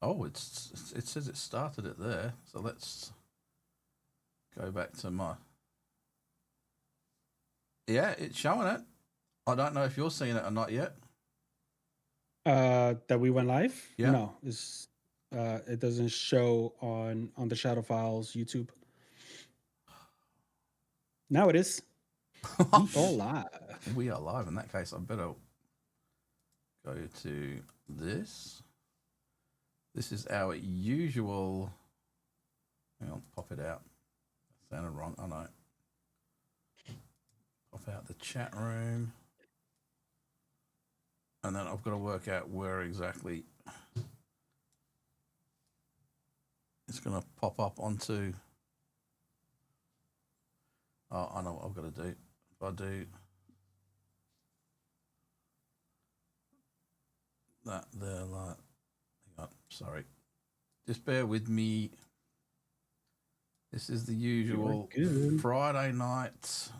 Oh, it says it started it there. So let's go back to my. Yeah, it's showing it. I don't know if you're seeing it or not yet. That we went live? Yeah. No, it doesn't show on the Shadow Files YouTube. Now it is. We are live. We are live. In that case, I better go to this. This is our usual. Hang on, pop it out. That sounded wrong. I know. Pop out the chat room. And then I've got to work out where exactly it's going to pop up onto. Oh, I know what I've got to do. If I do that there, like, hang on, sorry. Just bear with me. This is the usual Friday night.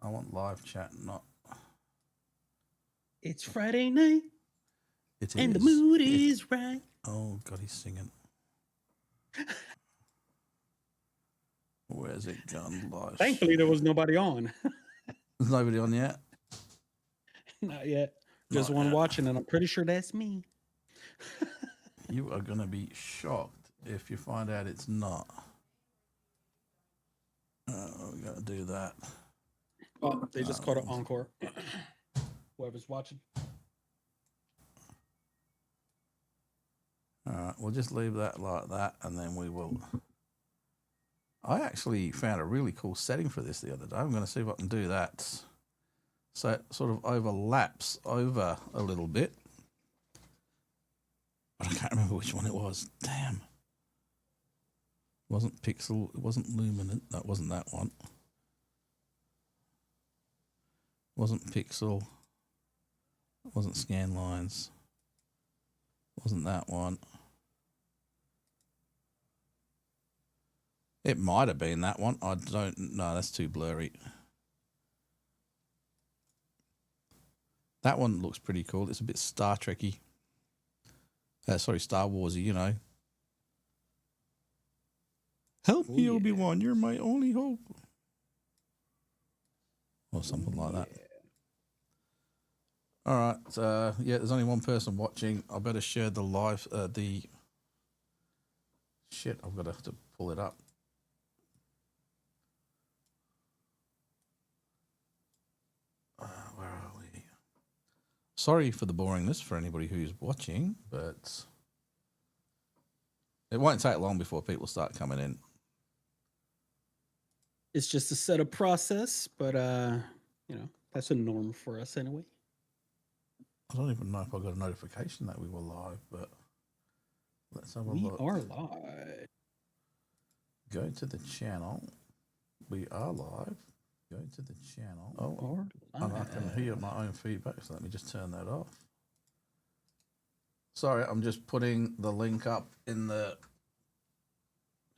I want live chat, not. It's Friday night. It is. And the mood is right. Oh, God, he's singing. Where's it gone live? Thankfully, there was nobody on. There's nobody on yet? Not yet. Just one watching, and I'm pretty sure that's me. You are going to be shocked if you find out it's not. We got to do that. Oh, they just called it encore. Whoever's watching. All right, we'll just leave that like that, and then we will. I actually found a really cool setting for this the other day. I'm going to see if I can do that. So it sort of overlaps over a little bit. But I can't remember which one it was. Damn. It wasn't Pixel. It wasn't Luminant. That wasn't that one. It wasn't Pixel. It wasn't Scanlines. It wasn't that one. It might have been that one. I don't know. That's too blurry. That one looks pretty cool. It's a bit Star Trek-y. Sorry, Star Wars-y, you know. Help me, Obi-Wan. You're my only hope. Or something like that. All right. Yeah, there's only one person watching. I better share the live, Shit, I've got to have to pull it up. Where are we? Sorry for the boringness for anybody who's watching, but it won't take long before people start coming in. It's just a setup process, but that's a norm for us anyway. I don't even know if I got a notification that we were live, but let's have a look. We are live. Go to the channel. We are live. Go to the channel. Oh, and I can hear my own feedback, so let me just turn that off. Sorry, I'm just putting the link up in the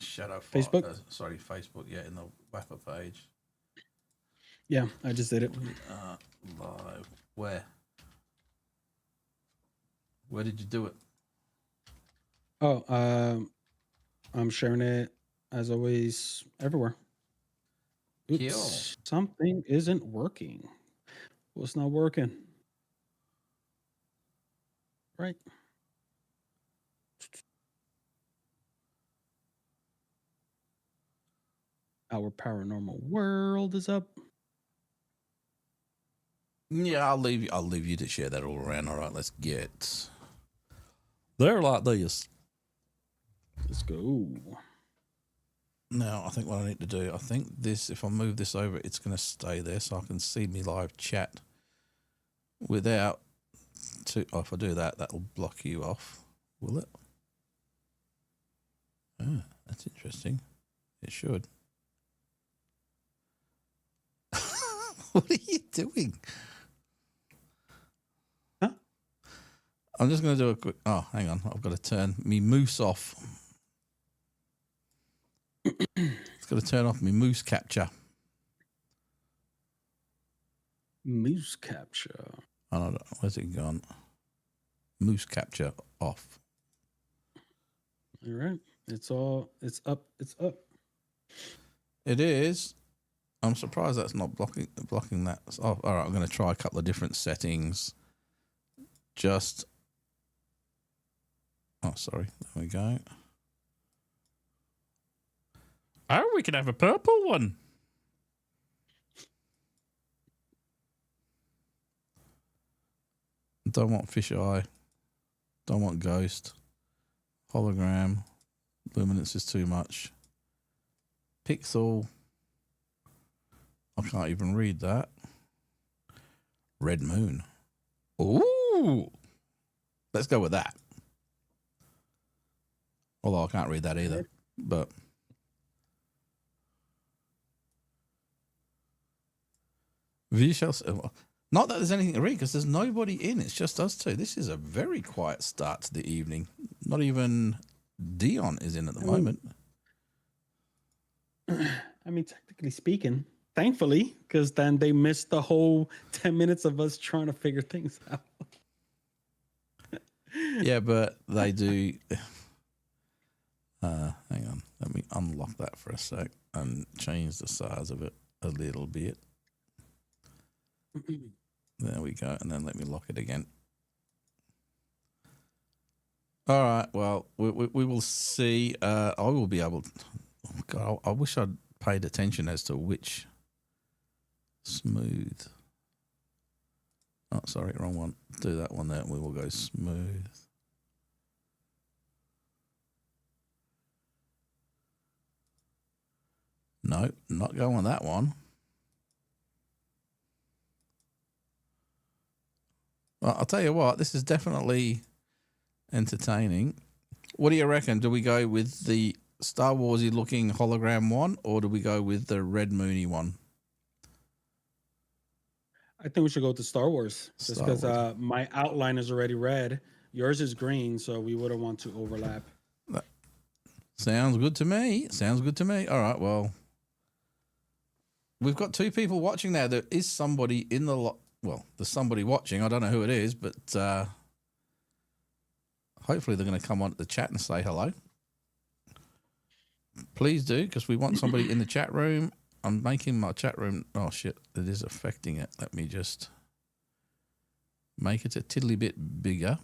Shadow Facebook. Facebook. Yeah, in the WAPA page. Yeah, I just did it. We are live. Where? Where did you do it? Oh, I'm sharing it as always everywhere. Oops, something isn't working. What's not working? Right. Our paranormal world is up. Yeah, I'll leave you to share that all around. All right, let's get there like this. Let's go. Now, I think what I need to do, if I move this over, it's going to stay there so I can see me live chat without if I do that, that'll block you off, will it? Ah, that's interesting. It should. What are you doing? Huh? I'm just going to do a quick... Oh, hang on. I've got to turn me moose off. It's got to turn off me moose capture. Moose capture. I don't know. Where's it gone? Moose capture off. All right. It's up. It's up. It is. I'm surprised that's not blocking that. Oh, all right, I'm going to try a couple of different settings. Just. Oh, sorry. There we go. Oh, we could have a purple one. Don't want fisheye. Don't want ghost. Hologram. Luminance is too much. Pixel. I can't even read that. Red moon. Ooh. Let's go with that. Although I can't read that either. But view shall. Not that there's anything to read because there's nobody in. It's just us two. This is a very quiet start to the evening. Not even Dion is in at the moment. I mean, technically speaking, thankfully, because then they missed the whole 10 minutes of us trying to figure things out. Yeah, but they do. Hang on. Let me unlock that for a sec and change the size of it a little bit. There we go. And then let me lock it again. All right. Well, we will see. I will be able to. Oh God, I wish I'd paid attention as to which smooth. Oh, sorry, wrong one. Do that one there. We will go smooth. No, not going with that one. Well, I'll tell you what, this is definitely entertaining. What do you reckon? Do we go with the Star Warsy looking hologram one, or do we go with the Red Moony one? I think we should go to Star Wars just Star because Wars. my outline is already red. Yours is green, so we wouldn't want to overlap. Sounds good to me. Sounds good to me. All right, well, we've got two people watching now. There is somebody in the well, there's somebody watching. I don't know who it is, but hopefully they're going to come on to the chat and say hello. Please do, because we want somebody in the chat room. I'm making my chat room. Oh, shit. It is affecting it. Let me just make it a tiddly bit bigger.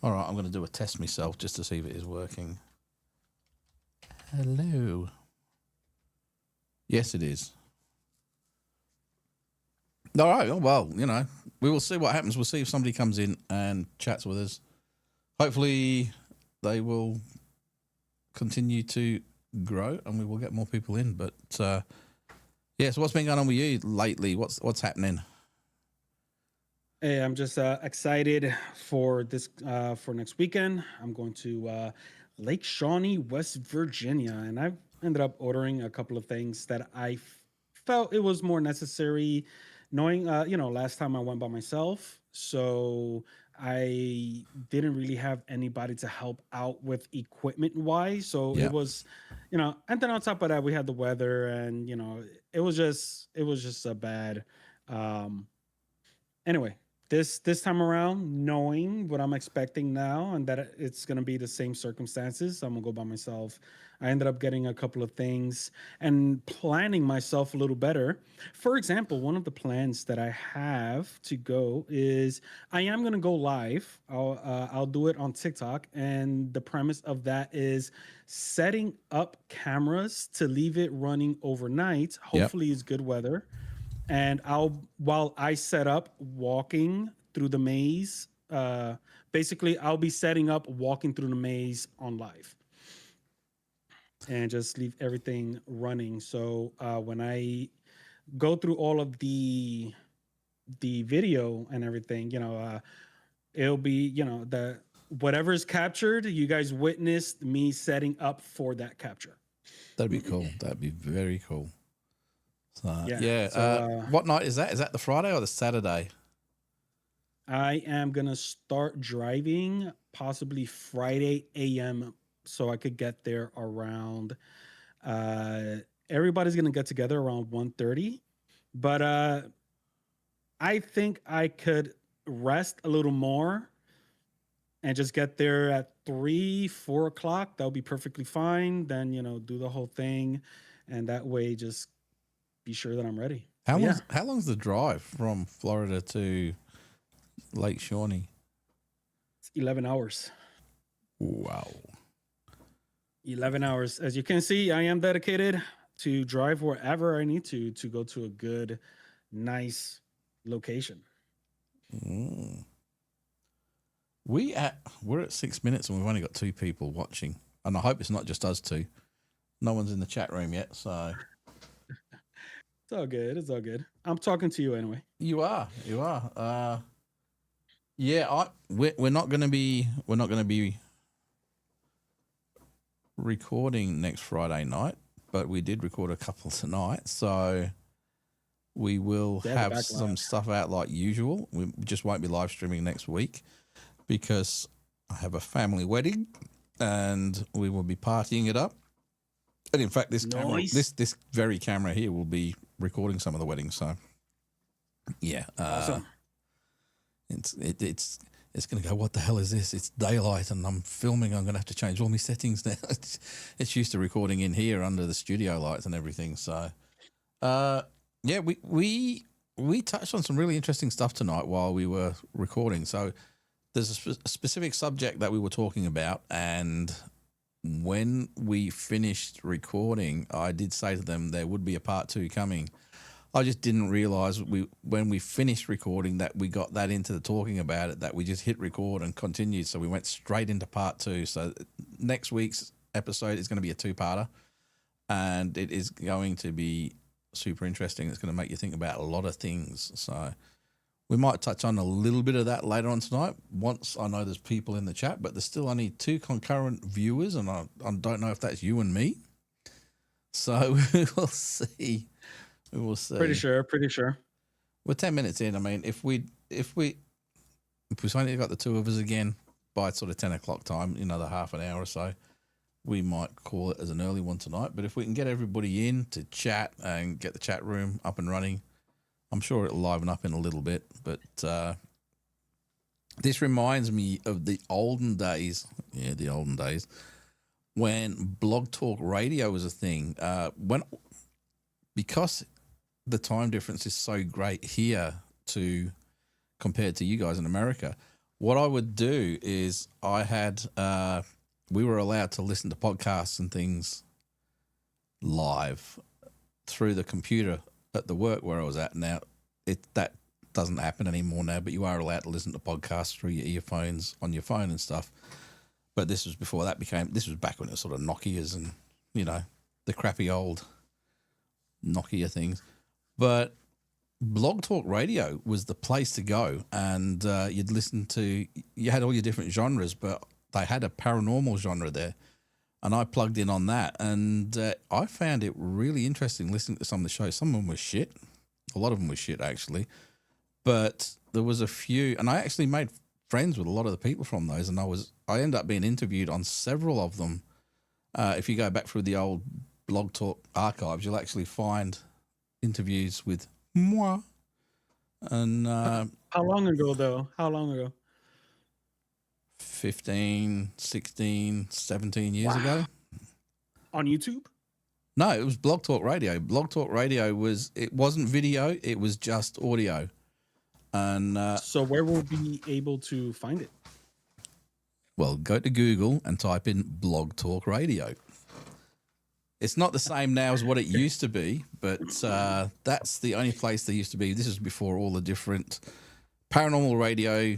All right, I'm going to do a test myself just to see if it is working. Hello. Yes, it is. All right. Well, you know, we will see what happens. We'll see if somebody comes in and chats with us. Hopefully they will continue to grow and we will get more people in. But, yeah, so what's been going on with you lately? What's happening? Hey, I'm just excited for this for next weekend. I'm going to Lake Shawnee, West Virginia, and I've ended up ordering a couple of things that I felt it was more necessary, knowing last time I went by myself, so I didn't really have anybody to help out with equipment wise. So Yeah. it was, and then on top of that, we had the weather, and it was just a bad. Um, anyway, this time around, knowing what I'm expecting now and that it's going to be the same circumstances, I'm going to go by myself. I ended up getting a couple of things and planning myself a little better. For example, one of the plans that I have to go is I am going to go live. I'll do it on TikTok, and the premise of that is setting up cameras to leave it running overnight. Hopefully, it's good weather, and while I set up walking through the maze, basically I'll be setting up walking through the maze on live and just leave everything running. So when I go through all of the video and everything, it'll be the whatever is captured, you guys witnessed me setting up for that capture. That'd be cool. That'd be very cool. So, yeah. So, what night is that? Is that the Friday or the Saturday? I am gonna start driving possibly Friday AM, so I could get there around. Everybody's gonna get together around 1:30, but I think I could rest a little more and just get there at 3, 4 o'clock. That'll be perfectly fine. Then, do the whole thing. And that way, just be sure that I'm ready. How But yeah, long's the drive from Florida to Lake Shawnee? it's 11 hours. Wow. 11 hours. As you can see, I am dedicated to drive wherever I need to go to a good, nice location. Mm. We're at 6 minutes and we've only got 2 people watching, and I hope it's not just us 2. No one's in the chat room yet, so It's all good. It's all good. I'm talking to you anyway. you are. Yeah, we're not going to be recording next Friday night, but we did record a couple tonight, so we will have some stuff out like usual. We just won't be live streaming next week because I have a family wedding and we will be partying it up. And in fact, this very camera here will be recording some of the weddings. So yeah, awesome. It's going to go, what the hell is this? It's daylight and I'm filming. I'm going to have to change all my settings now. It's used to recording in here under the studio lights and everything. So, yeah, we touched on some really interesting stuff tonight while we were recording. So there's a specific subject that we were talking about, and when we finished recording, I did say to them there would be a part 2 coming. I just didn't realize when we finished recording that we got that into the talking about it, that we just hit record and continued. So we went straight into part 2. So next week's episode is going to be a 2-parter, and it is going to be super interesting. It's going to make you think about a lot of things. So we might touch on a little bit of that later on tonight once I know there's people in the chat, but there's still only 2 concurrent viewers, and I don't know if that's you and me. So we'll see. We will see. Pretty sure. We're 10 minutes in. I mean, if we only got the 2 of us again by sort of 10 o'clock time, another half an hour or so, we might call it as an early one tonight. But if we can get everybody in to chat and get the chat room up and running, I'm sure it'll liven up in a little bit. But this reminds me of the olden days. Yeah, the olden days when Blog Talk Radio was a thing. Because the time difference is so great here compared to you guys in America, what I would do is we were allowed to listen to podcasts and things live through the computer at the work where I was at. Now, that doesn't happen anymore now, but you are allowed to listen to podcasts through your earphones on your phone and stuff. But this was before that this was back when it was sort of Nokias and, the crappy old Nokia things. But Blog Talk Radio was the place to go, and you had all your different genres, but they had a paranormal genre there, and I plugged in on that, and I found it really interesting listening to some of the shows. Some of them were shit. A lot of them were shit, actually. But there was a few, and I actually made friends with a lot of the people from those, and I ended up being interviewed on several of them. If you go back through the old Blog Talk archives, you'll actually find interviews with moi. And how long ago, though? 15, 16, 17 years ago. On YouTube? No, it was Blog Talk Radio. Blog Talk Radio wasn't video, it was just audio. And so where will we be able to find it? Well, go to Google and type in Blog Talk Radio. It's not the same now as what it used to be, but that's the only place they used to be. This is before all the different paranormal radio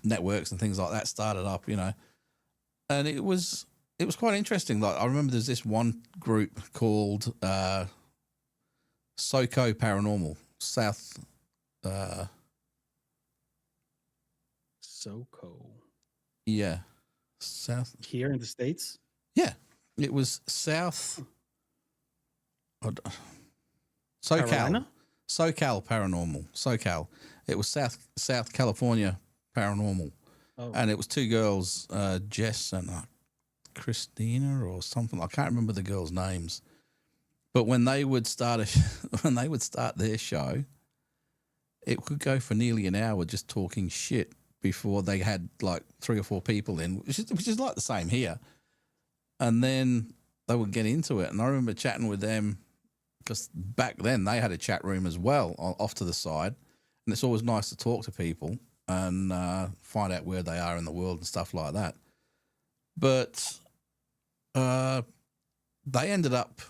networks and things like that started up, And it was quite interesting. Like, I remember there's this one group called SoCo Paranormal, SoCo. Yeah. South. Here in the States? Yeah. It was SoCal Carolina? SoCal Paranormal. SoCal. It was South California Paranormal. Oh. And it was 2 girls, Jess and Christina or something. I can't remember the girls' names. But when they would start their show, it could go for nearly an hour just talking shit. before they had like 3 or 4 people in, which is like the same here. And then they would get into it. And I remember chatting with them because back then they had a chat room as well off to the side. And it's always nice to talk to people and find out where they are in the world and stuff like that. But they ended up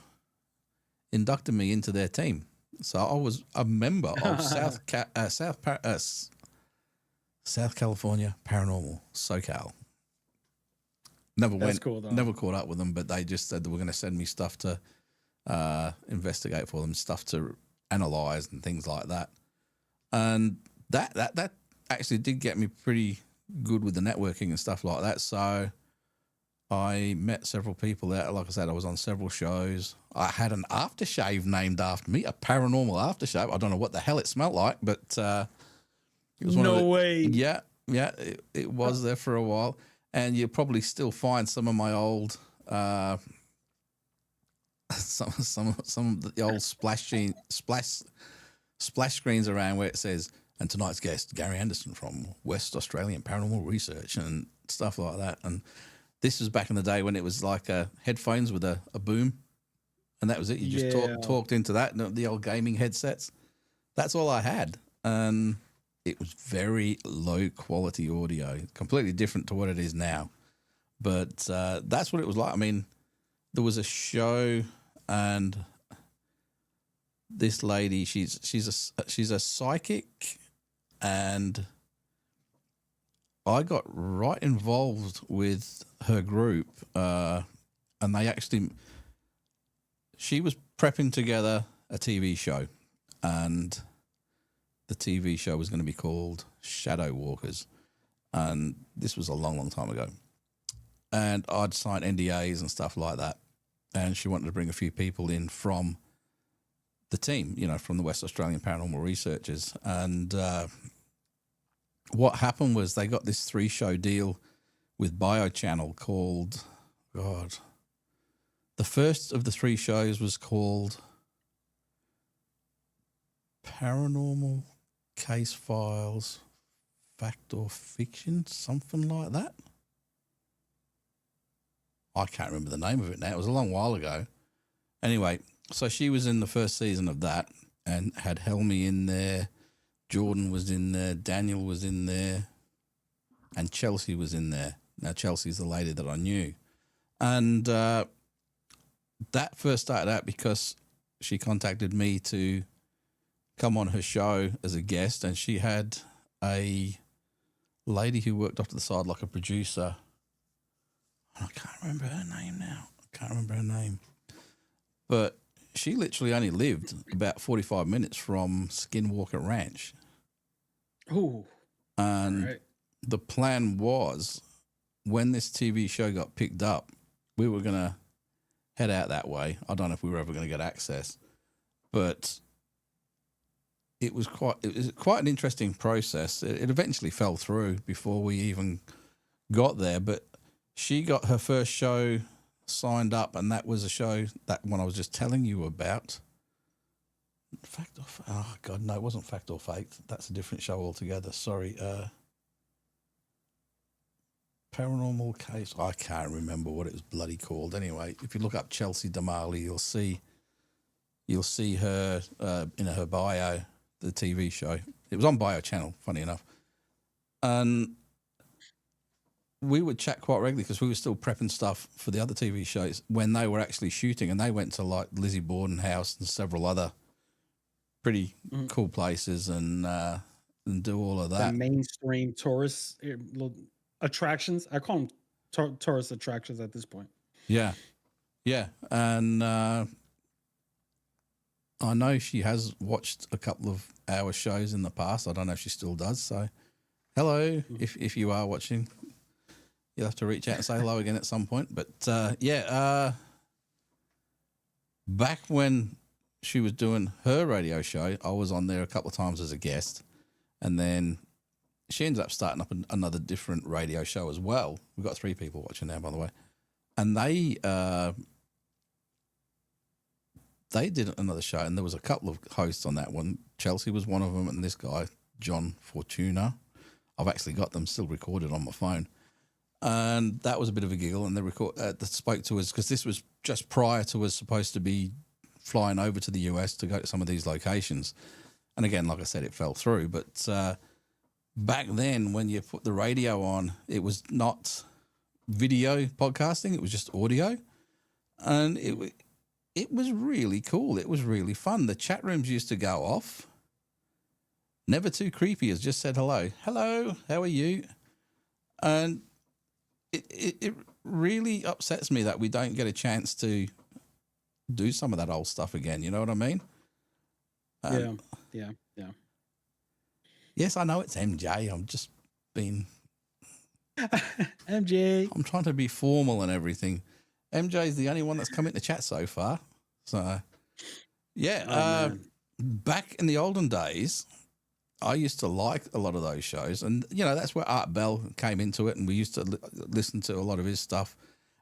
inducting me into their team. So I was a member of South California Paranormal, SoCal. That's cool, though. Never caught up with them, but they just said they were going to send me stuff to investigate for them, stuff to analyze and things like that. And that actually did get me pretty good with the networking and stuff like that. So I met several people there. Like I said, I was on several shows. I had an aftershave named after me, a paranormal aftershave. I don't know what the hell it smelled like, but it was no way. Yeah, it was there for a while. And you'll probably still find some of my old some of the old splash screens around where it says, and tonight's guest, Gary Anderson from West Australian Paranormal Research and stuff like that. And this was back in the day when it was like headphones with a boom, and that was it. You just talked into that, the old gaming headsets. That's all I had. And it was very low quality audio, completely different to what it is now. But that's what it was like. I mean, there was a show, and this lady, she's a psychic, and I got right involved with her group, and she was prepping together a TV show, and the TV show was going to be called Shadow Walkers, and this was a long, long time ago. And I'd signed NDAs and stuff like that, and she wanted to bring a few people in from the team, from the West Australian Paranormal Researchers. And what happened was they got this 3-show deal with BioChannel called, the first of the 3 shows was called Paranormal Case Files, Fact or Fiction, something like that. I can't remember the name of it now. It was a long while ago. Anyway, so she was in the first season of that and had Helmy in there. Jordan was in there. Daniel was in there. And Chelsea was in there. Now, Chelsea's the lady that I knew. And that first started out because she contacted me to come on her show as a guest, and she had a lady who worked off to the side like a producer. I can't remember her name now. But she literally only lived about 45 minutes from Skinwalker Ranch. Ooh. And the plan was, when this TV show got picked up, we were going to head out that way. I don't know if we were ever going to get access, but it was quite an interesting process. It eventually fell through before we even got there, but she got her first show signed up, and that was a show, that one I was just telling you about. Fact or oh god, no, it wasn't Fact or Faked. That's a different show altogether. Sorry. Paranormal Case. I can't remember what it was bloody called. Anyway, if you look up Chelsea Damali, you'll see her in her bio, the TV show. It was on BioChannel, funny enough. And we would chat quite regularly because we were still prepping stuff for the other TV shows when they were actually shooting, and they went to like Lizzie Borden House and several other pretty cool places and do all of that. The mainstream tourist attractions. I call them tourist attractions at this point. Yeah. And I know she has watched a couple of our shows in the past. I don't know if she still does. So hello, if you are watching. You'll have to reach out and say hello again at some point. But, back when she was doing her radio show, I was on there a couple of times as a guest. And then she ended up starting up another different radio show as well. We've got 3 people watching now, by the way. And they did another show, and there was a couple of hosts on that one. Chelsea was one of them, and this guy, John Fortuna. I've actually got them still recorded on my phone. And that was a bit of a giggle. And they spoke to us because this was just prior to us supposed to be flying over to the US to go to some of these locations. And again, like I said, it fell through. But back then, when you put the radio on, it was not video podcasting; it was just audio, and it was really cool. It was really fun. The chat rooms used to go off. Never too creepy, as just said hello. Hello, how are you? And it really upsets me that we don't get a chance to do some of that old stuff again. You know what I mean? Yeah. Yes, I know it's MJ. I'm just being MJ. I'm trying to be formal and everything. MJ is the only one that's come into chat so far. So, yeah. Back in the olden days, I used to like a lot of those shows. And, you know, that's where Art Bell came into it. And we used to listen to a lot of his stuff.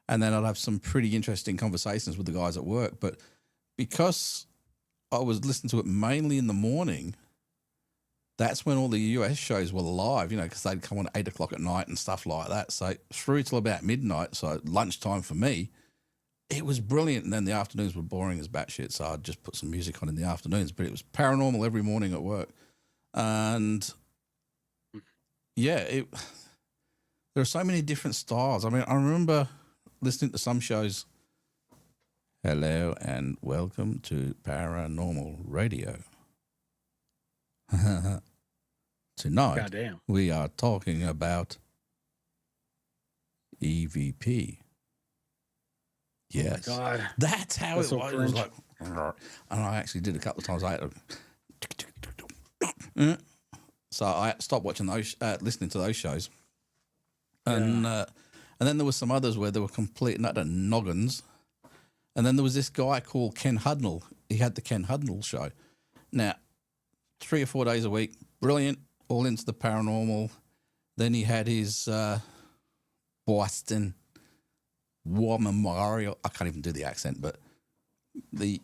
And then I'd have some pretty interesting conversations with the guys at work. But because I was listening to it mainly in the morning, that's when all the US shows were live, you know, because they'd come on at 8 o'clock at night and stuff like that. So through till about midnight, so lunchtime for me, it was brilliant. And then the afternoons were boring as batshit, so I'd just put some music on in the afternoons. But it was paranormal every morning at work. And, yeah, there are so many different styles. I mean, I remember listening to some shows, hello and welcome to Paranormal Radio. Tonight, Goddamn. we are talking about EVP. Yes. Oh my God. That's how That's it so was. It was cringe. like, and I actually did a couple of times. I had so I stopped watching those, listening to those shows. And then there was some others where they were complete and utter noggins. And then there was this guy called Ken Hudnall. He had the Ken Hudnall show. Now, 3 or 4 days a week, brilliant, all into the paranormal. Then he had his Boston War Memorial. I can't even do the accent, but they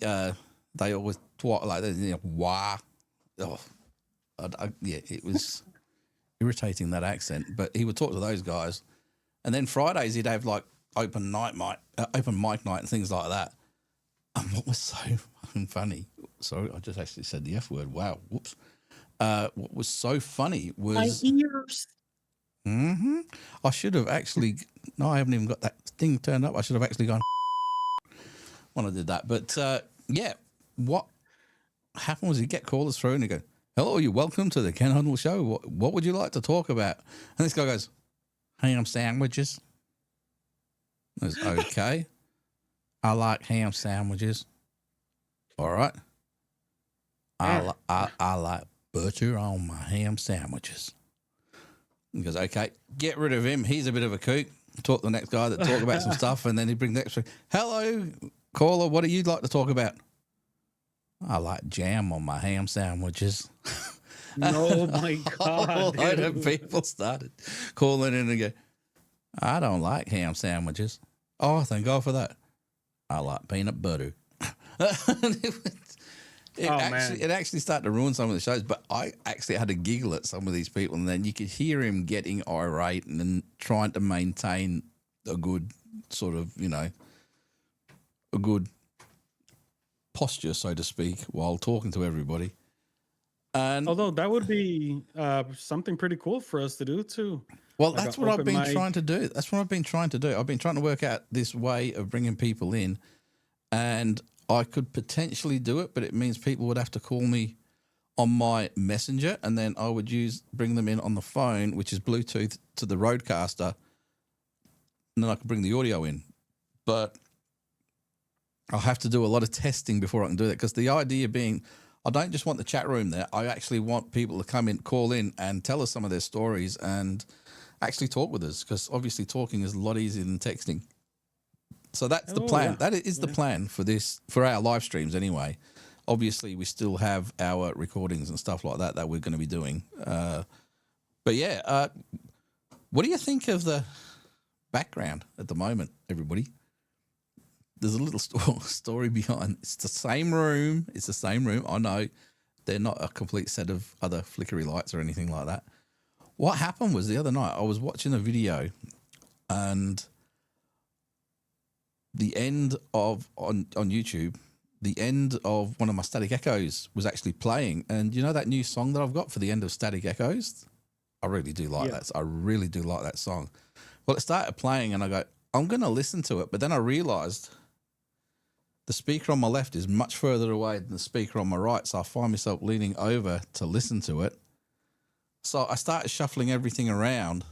always talk like that. You know, wah. Oh, yeah, it was irritating, that accent. But he would talk to those guys, and then Fridays he'd have like open mic night and things like that. And what was so fucking funny? Sorry, I just actually said the F word. Wow, whoops. What was so funny was My ears. I should have actually. No, I haven't even got that thing turned up. I should have actually gone when I did that. But yeah, what happened was he'd get callers through and he'd go, "Hello, you're welcome to the Ken Hudnall Show. What would you like to talk about?" And this guy goes, "Ham sandwiches." I was okay. I like ham sandwiches. All right. I like butter on my ham sandwiches. He goes, okay, get rid of him. He's a bit of a kook. Talk to the next guy that talk about some stuff, and then he'd bring the next one. Hello, caller, what do you like to talk about? I like jam on my ham sandwiches. Oh my God. A load of dude. people started calling in and go, I don't like ham sandwiches. Oh, thank God for that. I like peanut butter. It actually started to ruin some of the shows, but I actually had to giggle at some of these people, and then you could hear him getting irate and then trying to maintain a good sort of, you know, a good posture, so to speak, while talking to everybody. And Although that would be something pretty cool for us to do too. well, Like that's a what I've open been mic. trying to do. That's what I've been trying to do. I've been trying to work out this way of bringing people in, and I could potentially do it, but it means people would have to call me on my messenger, and then I would bring them in on the phone, which is Bluetooth to the Rodecaster, and then I could bring the audio in. But I'll have to do a lot of testing before I can do that, because the idea being, I don't just want the chat room there. I actually want people to come in, call in, and tell us some of their stories and actually talk with us, because obviously talking is a lot easier than texting. So that's the plan. Yeah. That is the plan for this, for our live streams anyway. Obviously, we still have our recordings and stuff like that we're going to be doing. But yeah, what do you think of the background at the moment, everybody? There's a little story behind. It's the same room. It's the same room. I know they're not a complete set of other flickery lights or anything like that. What happened was the other night I was watching a video, and the end of on YouTube, the end of one of my Static Echoes was actually playing. And you know that new song that I've got for the end of Static Echoes? I really do like that. I really do like that song. Well, it started playing, and I go, I'm going to listen to it. But then I realized the speaker on my left is much further away than the speaker on my right. So I find myself leaning over to listen to it. So I started shuffling everything around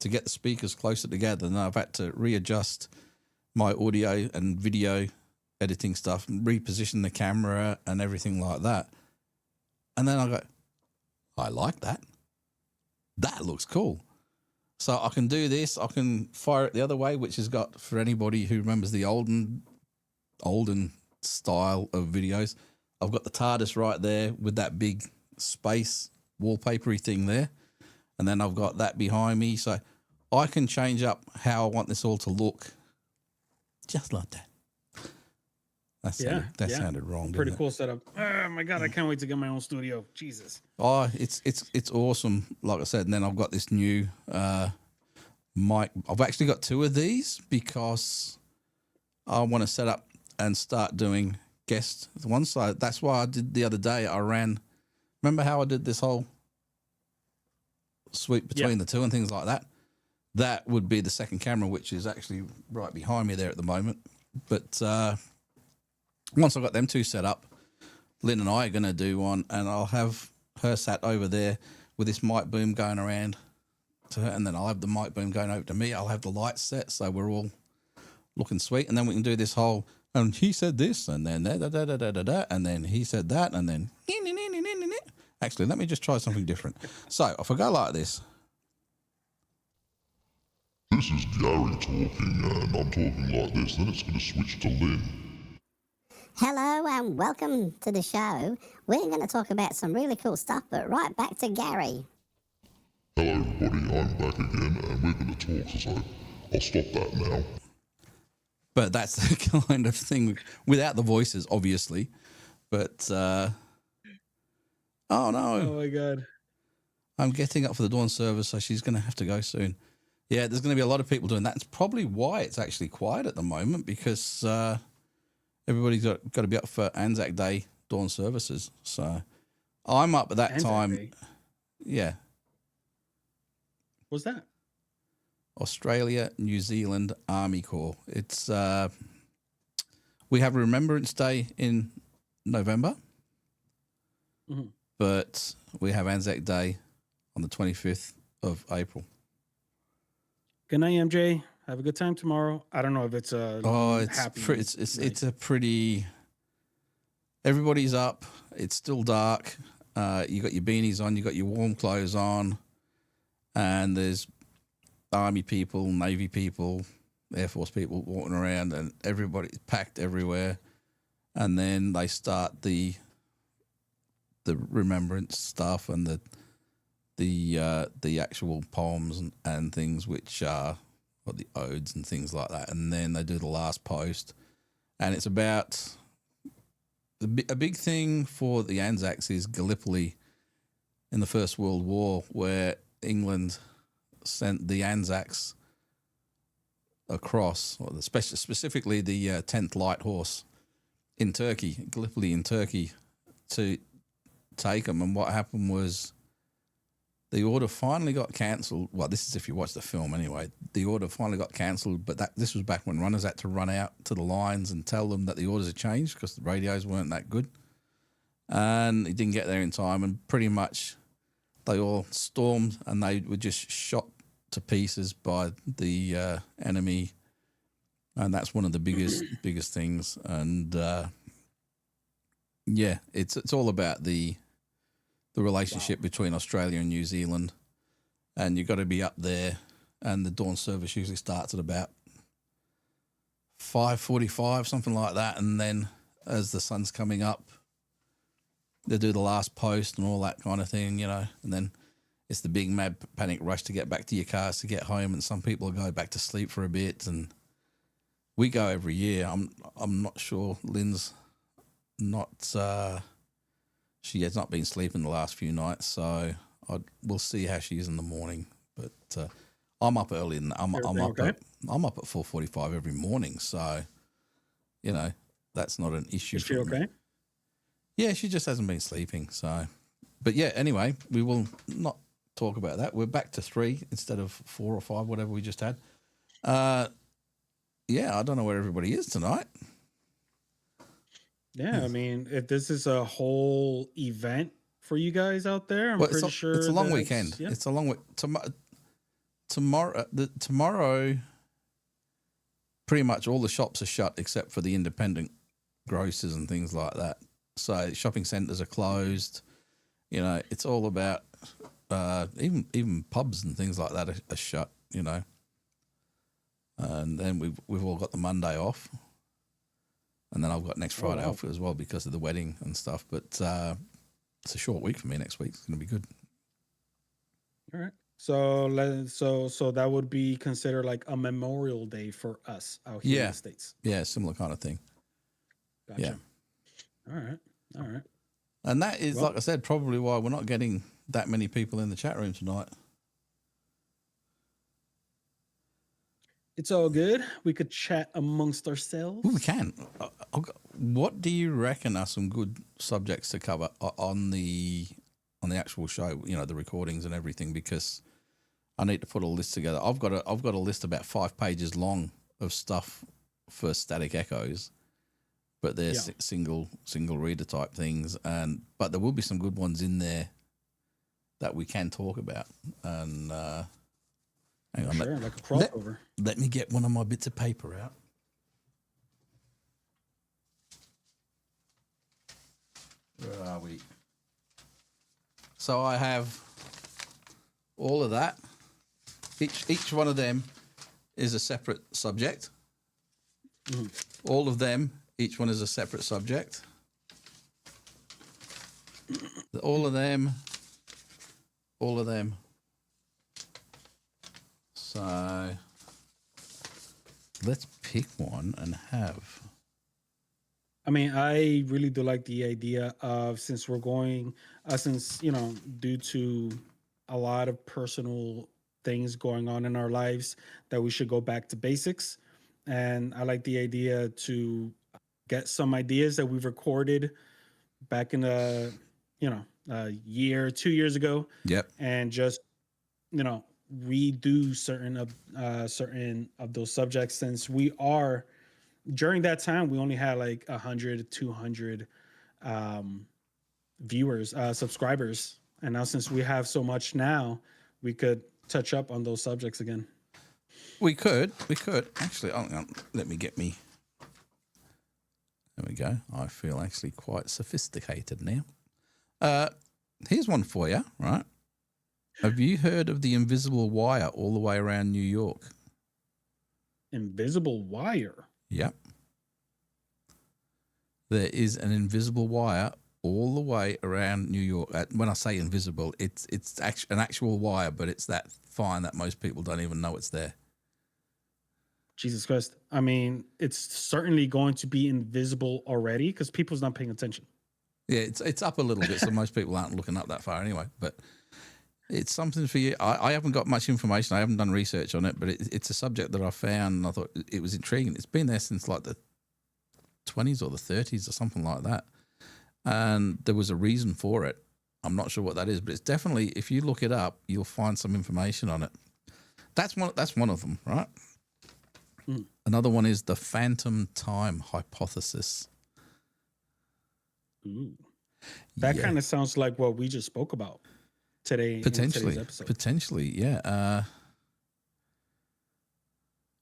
to get the speakers closer together. And I've had to readjust my audio and video editing stuff and reposition the camera and everything like that. And then I go, I like that. That looks cool. So I can do this. I can fire it the other way, which has got, for anybody who remembers the olden style of videos, I've got the TARDIS right there with that big space wallpapery thing there. And then I've got that behind me. So I can change up how I want this all to look just like that. That sounded wrong. Pretty cool setup. Oh my God, I can't wait to get my own studio. Jesus. Oh, it's awesome. Like I said, and then I've got this new mic. I've actually got two of these because I want to set up and start doing guest ones. So that's why I did the other day. Remember how I did this whole sweep between the two and things like that? That would be the second camera, which is actually right behind me there at the moment. But once I've got them two set up, Lynn and I are going to do one, and I'll have her sat over there with this mic boom going around to her, and then I'll have the mic boom going over to me. I'll have the lights set so we're all looking sweet, and then we can do this whole, and he said this, and then da, and then he said that, and then actually, let me just try something different. So if I go like this. This is Gary talking, and I'm talking like this, then it's going to switch to Lynn. Hello and welcome to the show. We're going to talk about some really cool stuff, but right back to Gary. Hello everybody, I'm back again, and we're going to talk, so I'll stop that now. But that's the kind of thing, without the voices, obviously. But, oh no. Oh my God. I'm getting up for the dawn service, so she's going to have to go soon. Yeah, there's going to be a lot of people doing that. It's probably why it's actually quiet at the moment, because everybody's got to be up for Anzac Day dawn services. So I'm up at that Anzac time. Day? Yeah. What's that? Australia, New Zealand Army Corps. It's we have Remembrance Day in November, but we have Anzac Day on the 25th of April. Good night, MJ. Have a good time tomorrow. I don't know if it's a happy. It's a pretty. Everybody's up. It's still dark. You got your beanies on. You got your warm clothes on, and there's Army people, Navy people, Air Force people walking around, and everybody's packed everywhere. And then they start the remembrance stuff and the actual poems and things, which are the odes and things like that. And then they do the last post, and it's about a big thing for the Anzacs is Gallipoli in the First World War, where England sent the Anzacs across, or specifically the 10th Light Horse in Turkey, Gallipoli in Turkey, to take them. And what happened was the order finally got cancelled. Well, this is if you watch the film anyway. The order finally got cancelled, but this was back when runners had to run out to the lines and tell them that the orders had changed because the radios weren't that good. And he didn't get there in time, and pretty much they all stormed, and they were just shot to pieces by the enemy. And that's one of the biggest things. And yeah, it's all about the relationship between Australia and New Zealand, and you've got to be up there. And the dawn service usually starts at about 5:45, something like that. And then as the sun's coming up, they do the last post and all that kind of thing, you know. And then it's the big mad panic rush to get back to your cars to get home. And some people go back to sleep for a bit. And we go every year. I'm not sure. Lynn's not. She has not been sleeping the last few nights, so we'll see how she is in the morning. But I'm up early, and I'm Everything up okay? at 4:45 every morning. So, that's not an issue. Is she for me. okay? Yeah, she just hasn't been sleeping. So, but yeah. Anyway, we will not talk about that. We're back to 3 instead of 4 or 5, whatever we just had. Yeah, I don't know where everybody is tonight. Yeah, I mean, if this is a whole event for you guys out there, I'm Well, pretty sure it's a long that's- weekend. Yeah. It's a long week. Tomorrow, pretty much all the shops are shut except for the independent grocers and things like that. So shopping centres are closed. It's all about even pubs and things like that are shut. And then we've all got the Monday off, and then I've got next Friday wow. off as well because of the wedding and stuff. But it's a short week for me next week. It's going to be good. All right. So that would be considered like a Memorial Day for us out here in Yeah. the States. Yeah, similar kind of thing. Gotcha. Yeah. All right. And that is, Well- like I said, probably why we're not getting that many people in the chat room tonight. It's all good. We could chat amongst ourselves. Well, we can. What do you reckon are some good subjects to cover on the actual show? The recordings and everything, because I need to put a list together. I've got a list about 5 pages long of stuff for Static Echoes, but they're Yeah. single reader type things. But there will be some good ones in there that we can talk about. And hang on, Sure, like a crossover. let me get one of my bits of paper out. Where are we? So I have all of that. Each one of them is a separate subject. All of them, each one is a separate subject. All of them. So let's pick one and have. I mean, I really do like the idea of since due to a lot of personal things going on in our lives, that we should go back to basics. And I like the idea to get some ideas that we've recorded back in a year, 2 years ago, Yep. and just redo certain of those subjects, since we are during that time we only had like 100 200 viewers, subscribers, and now since we have so much now, we could touch up on those subjects again. We could actually. Let me get me. There we go. I feel actually quite sophisticated now. Here's one for you, right? Have you heard of the invisible wire all the way around New York? Invisible wire? Yep. There is an invisible wire all the way around New York. When I say invisible, it's an actual wire, but it's that fine that most people don't even know it's there. Jesus Christ. I mean, it's certainly going to be invisible already because people's not paying attention. Yeah, it's up a little bit, so most people aren't looking up that far anyway. But it's something for you. I haven't got much information. I haven't done research on it, but it's a subject that I found and I thought it was intriguing. It's been there since like the 20s or the 30s or something like that. And there was a reason for it. I'm not sure what that is, but it's definitely, if you look it up, you'll find some information on it. That's one of them, right? Mm. Another one is the phantom time hypothesis. Ooh. That Yeah. kind of sounds like what we just spoke about today in today's episode. Potentially, yeah.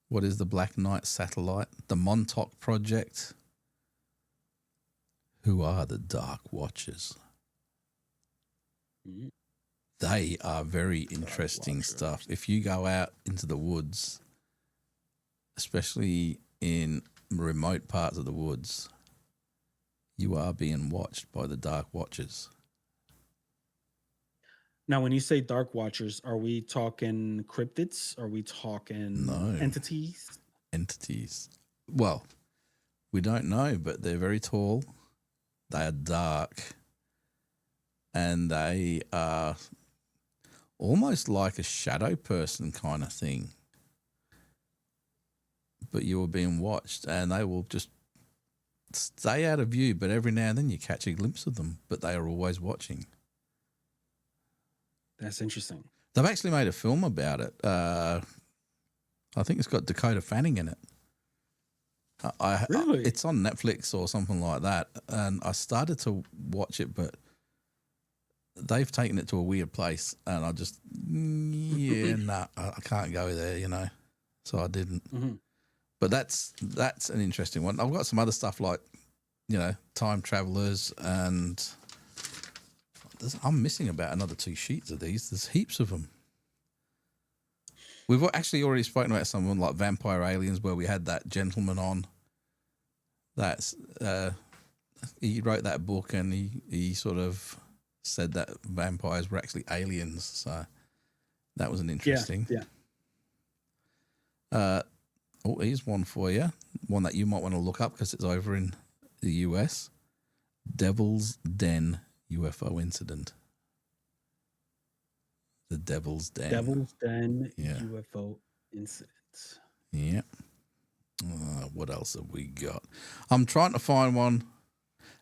What is the Black Knight satellite? The Montauk Project. Who are the Dark Watchers? Mm. They are very interesting Watchers. stuff. If you go out into the woods, especially in remote parts of the woods, you are being watched by the Dark Watchers. Now, when you say dark watchers, are we talking cryptids? Are we talking No. entities? Entities. Well, we don't know, but they're very tall. They are dark. And they are almost like a shadow person kind of thing. But you were being watched, and they will just stay out of view, but every now and then you catch a glimpse of them, but they are always watching. That's interesting. They've actually made a film about it. I think it's got Dakota Fanning in it. Really? It's on Netflix or something like that, and I started to watch it, but they've taken it to a weird place, and I just, I can't go there, you know, so I didn't. Mm-hmm. But that's an interesting one. I've got some other stuff like, you know, time travelers, and I'm missing about another 2 sheets of these. There's heaps of them. We've actually already spoken about someone like Vampire Aliens, where we had that gentleman on. That's he wrote that book, and he sort of said that vampires were actually aliens. So that was an interesting. Yeah. Here's one for you. One that you might want to look up because it's over in the US. Devil's Den UFO incident. The Devil's Den. Devil's Den Yeah. UFO incident. Yeah. What else have we got? I'm trying to find one.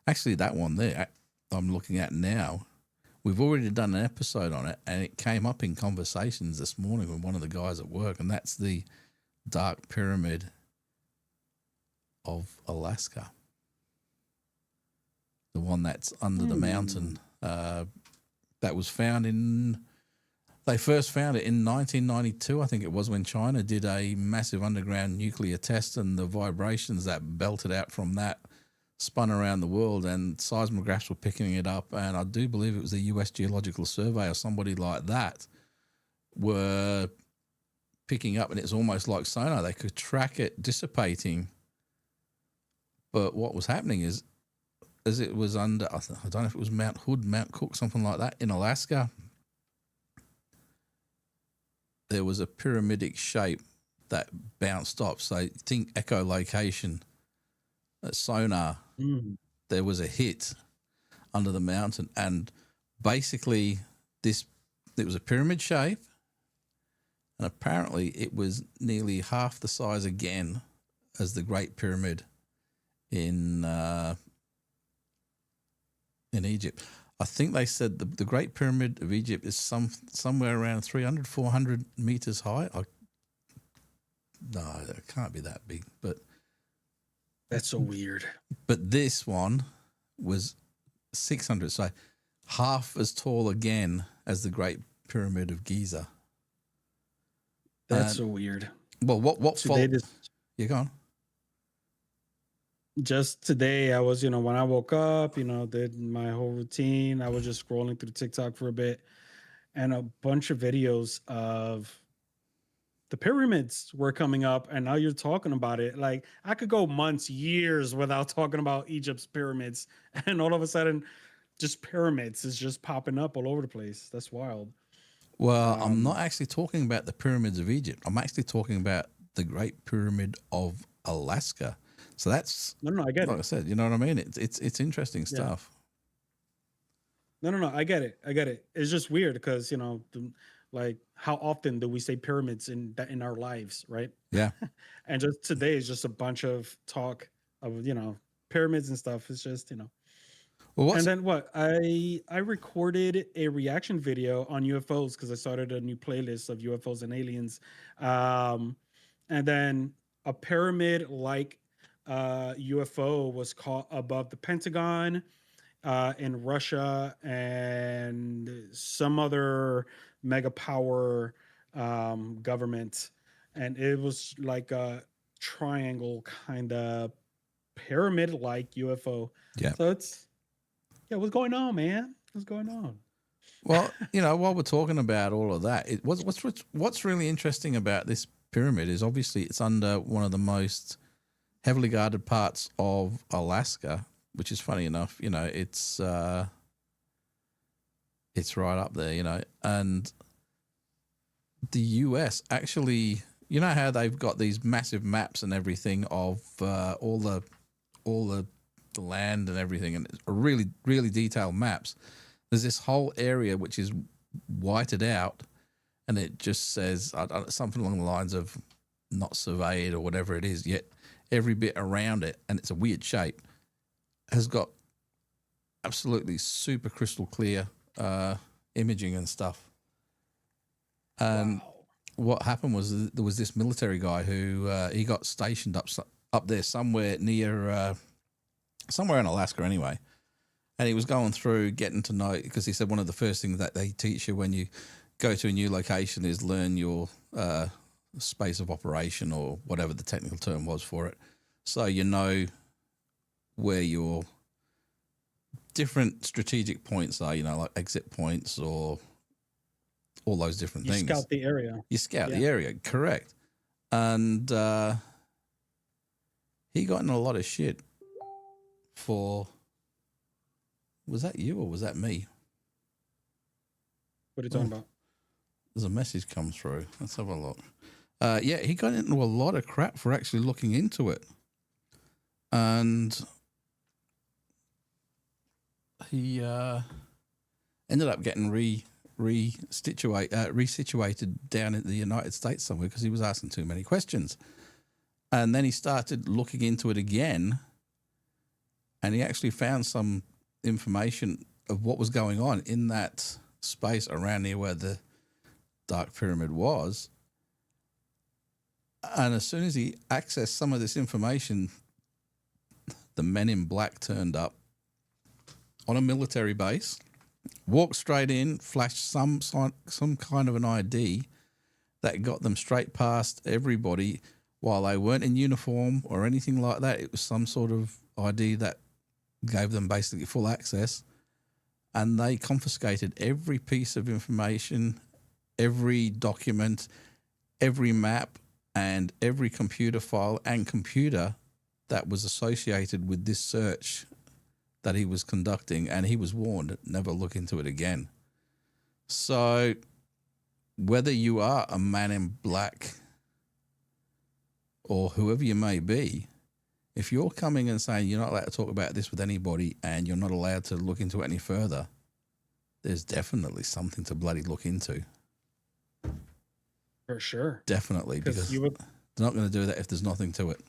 Actually, that one there I'm looking at now. We've already done an episode on it, and it came up in conversations this morning with one of the guys at work, and that's the Dark Pyramid of Alaska. The one that's under the mountain. That was found in... They first found it in 1992, I think it was, when China did a massive underground nuclear test, and the vibrations that belted out from that spun around the world, and seismographs were picking it up. And I do believe it was the US Geological Survey or somebody like that were picking up, and it's almost like sonar. They could track it dissipating. But what was happening is, as it was under, I don't know if it was Mount Hood, Mount Cook, something like that, in Alaska, there was a pyramidic shape that bounced off. So think echolocation, sonar. There was a hit under the mountain, and basically it was a pyramid shape, and apparently it was nearly half the size again as the Great Pyramid in Egypt. I think they said the Great Pyramid of Egypt is somewhere around 300, 400 meters high. No, it can't be that big. But That's so weird. But this one was 600, so half as tall again as the Great Pyramid of Giza. That's so weird. Well, what So fault? they You go on. just today, I was, when I woke up, did my whole routine. I was just scrolling through TikTok for a bit, and a bunch of videos of the pyramids were coming up, and now you're talking about it. Like, I could go months, years without talking about Egypt's pyramids, and all of a sudden, just pyramids is just popping up all over the place. That's wild. Well, I'm not actually talking about the pyramids of Egypt. I'm actually talking about the Great Pyramid of Alaska. So that's No, I get like it. I said. You know what I mean? It's interesting stuff. No, I get it. It's just weird because like, how often do we say pyramids in our lives, right? Yeah. And just today is just a bunch of talk of pyramids and stuff. It's just Well, and then what? I recorded a reaction video on UFOs because I started a new playlist of UFOs and aliens, and then a pyramid like UFO was caught above the Pentagon in Russia and some other mega power government, and it was like a triangle kind of pyramid like UFO. Yeah. So what's going on, man? What's going on? Well, while we're talking about all of that, what's really interesting about this pyramid is obviously it's under one of the most heavily guarded parts of Alaska, which is funny enough. It's right up there. And the US actually, how they've got these massive maps and everything of all the land and everything, and it's really, really detailed maps. There's this whole area which is whited out, and it just says something along the lines of not surveyed or whatever it is, yet every bit around it, and it's a weird shape, has got absolutely super crystal clear imaging and stuff. And what happened was there was this military guy who he got stationed up there somewhere near somewhere in Alaska anyway, and he was going through getting to know, because he said one of the first things that they teach you when you go to a new location is learn your space of operation, or whatever the technical term was for it, so you know where your different strategic points are, like exit points or all those different things. You scout the area. You scout the area, correct. And he got in a lot of shit for, was that you or was that me? What are you talking about? There's a message come through. Let's have a look. Yeah, he got into a lot of crap for actually looking into it. And he ended up getting resituated down in the United States somewhere because he was asking too many questions. And then he started looking into it again, and he actually found some information of what was going on in that space around near where the Dark Pyramid was. And as soon as he accessed some of this information, the Men in Black turned up on a military base, walked straight in, flashed some kind of an ID that got them straight past everybody while they weren't in uniform or anything like that. It was some sort of ID that gave them basically full access, and they confiscated every piece of information, every document, every map, and every computer file and computer that was associated with this search that he was conducting, and he was warned, never look into it again. So whether you are a Man in Black or whoever you may be, if you're coming and saying you're not allowed to talk about this with anybody and you're not allowed to look into it any further, there's definitely something to bloody look into. For sure. Definitely, because they're not going to do that if there's nothing to it.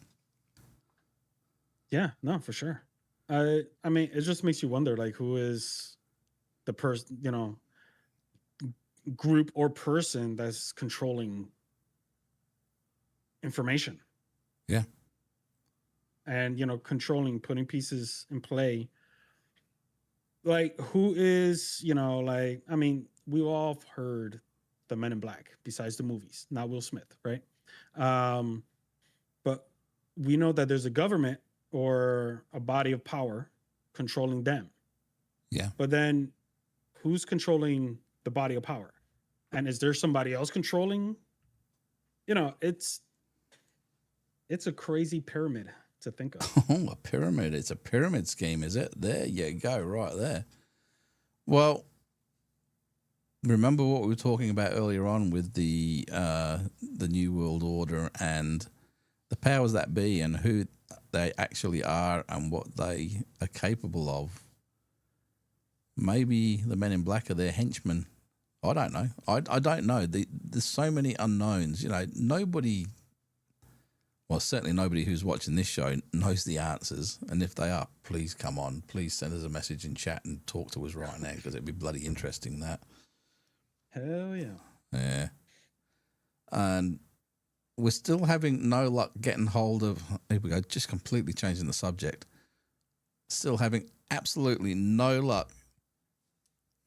Yeah, no, for sure. I mean, it just makes you wonder, like, who is the person, group or person that's controlling information. Yeah. And, controlling, putting pieces in play. Like, who is, I mean, we all have heard the Men in Black, besides the movies, not Will Smith, right? But we know that there's a government or a body of power controlling them. Yeah. But then who's controlling the body of power? And is there somebody else controlling? It's a crazy pyramid to think of. Oh, a pyramid. It's a pyramid scheme, is it? There you go, right there. Well, remember what we were talking about earlier on with the New World Order and the powers that be and who they actually are and what they are capable of. Maybe the Men in Black are their henchmen. I don't know. I don't know. There's so many unknowns. Nobody, well, certainly nobody who's watching this show knows the answers. And if they are, please come on. Please send us a message in chat and talk to us right now, because it'd be bloody interesting, that. Hell yeah. Yeah. And we're still having no luck getting hold of, here we go, just completely changing the subject. Still having absolutely no luck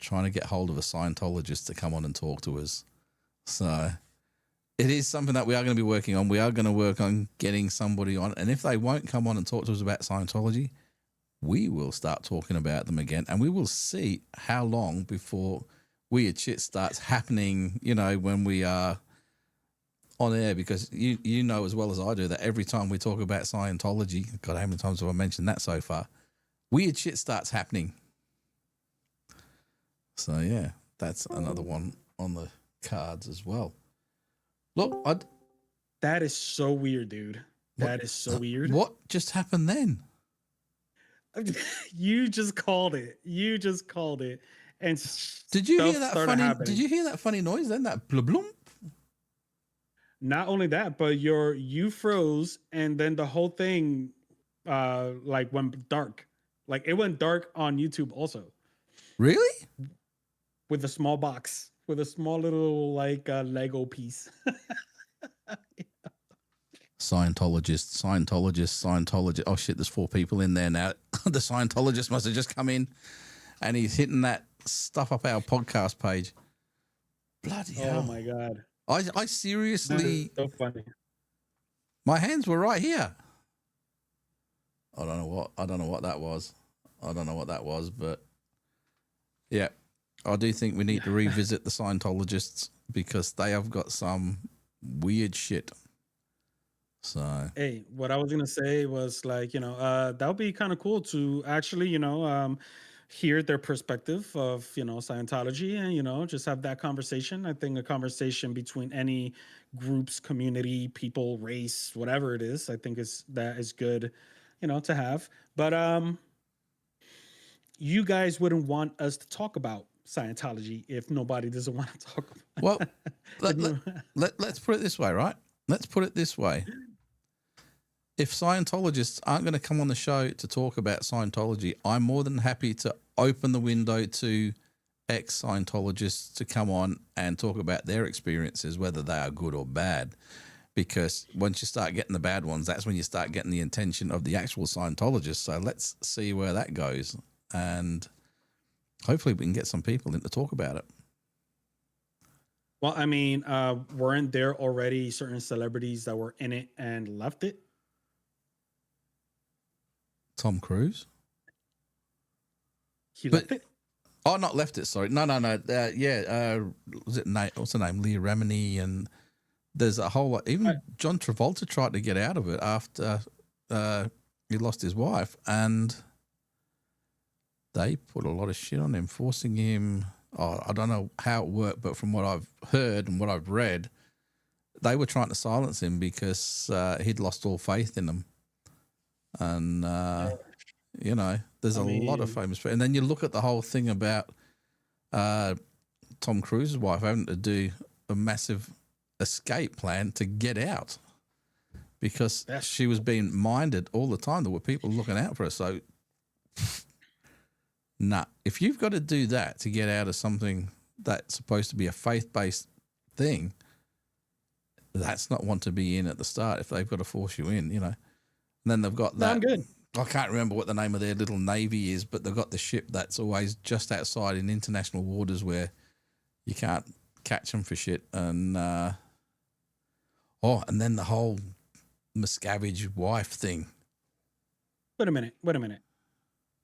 trying to get hold of a Scientologist to come on and talk to us. So it is something that we are going to be working on. We are going to work on getting somebody on. And if they won't come on and talk to us about Scientology, we will start talking about them again. And we will see how long before weird shit starts happening, when we are on air, because you know as well as I do that every time we talk about Scientology, God, how many times have I mentioned that so far? Weird shit starts happening. So yeah, that's another one on the cards as well. Look, that is so weird, dude. That is so weird. What just happened then? You just called it. and Did you hear stuff that started funny? happening. Did you hear that funny noise? Then that blub blump. Not only that, but you froze, and then the whole thing like went dark. Like it went dark on YouTube also Really? with a small box with a small little like Lego piece. Scientologist. Oh shit! There's 4 people in there now. The Scientologist must have just come in, and he's hitting that stuff up our podcast page. Bloody hell! Oh my god. I That is seriously, so funny. my hands were right here. I don't know what that was. But yeah, I do think we need to revisit the Scientologists because they have got some weird shit. So Hey, what I was gonna say was like, that would be kind of cool to actually, hear their perspective of, Scientology and, just have that conversation. I think a conversation between any groups, community, people, race, whatever it is, I think that is good, to have. But you guys wouldn't want us to talk about Scientology if nobody doesn't want to talk about well, it. let's put it this way, right? Let's put it this way. If Scientologists aren't going to come on the show to talk about Scientology, I'm more than happy to open the window to ex-Scientologists to come on and talk about their experiences, whether they are good or bad. Because once you start getting the bad ones, that's when you start getting the attention of the actual Scientologists. So let's see where that goes. And hopefully we can get some people in to talk about it. Well, I mean, weren't there already certain celebrities that were in it and left it? Tom Cruise? He But- left it? Oh, not left it. Sorry, no. Was it what's the name? Leah Remini, and there's a whole lot. Even John Travolta tried to get out of it after he lost his wife, and they put a lot of shit on him, forcing him. Oh, I don't know how it worked, but from what I've heard and what I've read, they were trying to silence him because he'd lost all faith in them, and. There's a lot of famous people. And then you look at the whole thing about Tom Cruise's wife having to do a massive escape plan to get out because she was being minded all the time. There were people looking out for her. So, nah, if you've got to do that to get out of something that's supposed to be a faith-based thing, that's not one to be in at the start if they've got to force you in, And then they've got that. I'm good. I can't remember what the name of their little navy is, but they've got the ship that's always just outside in international waters where you can't catch them for shit. And and then the whole Miscavige wife thing. Wait a minute.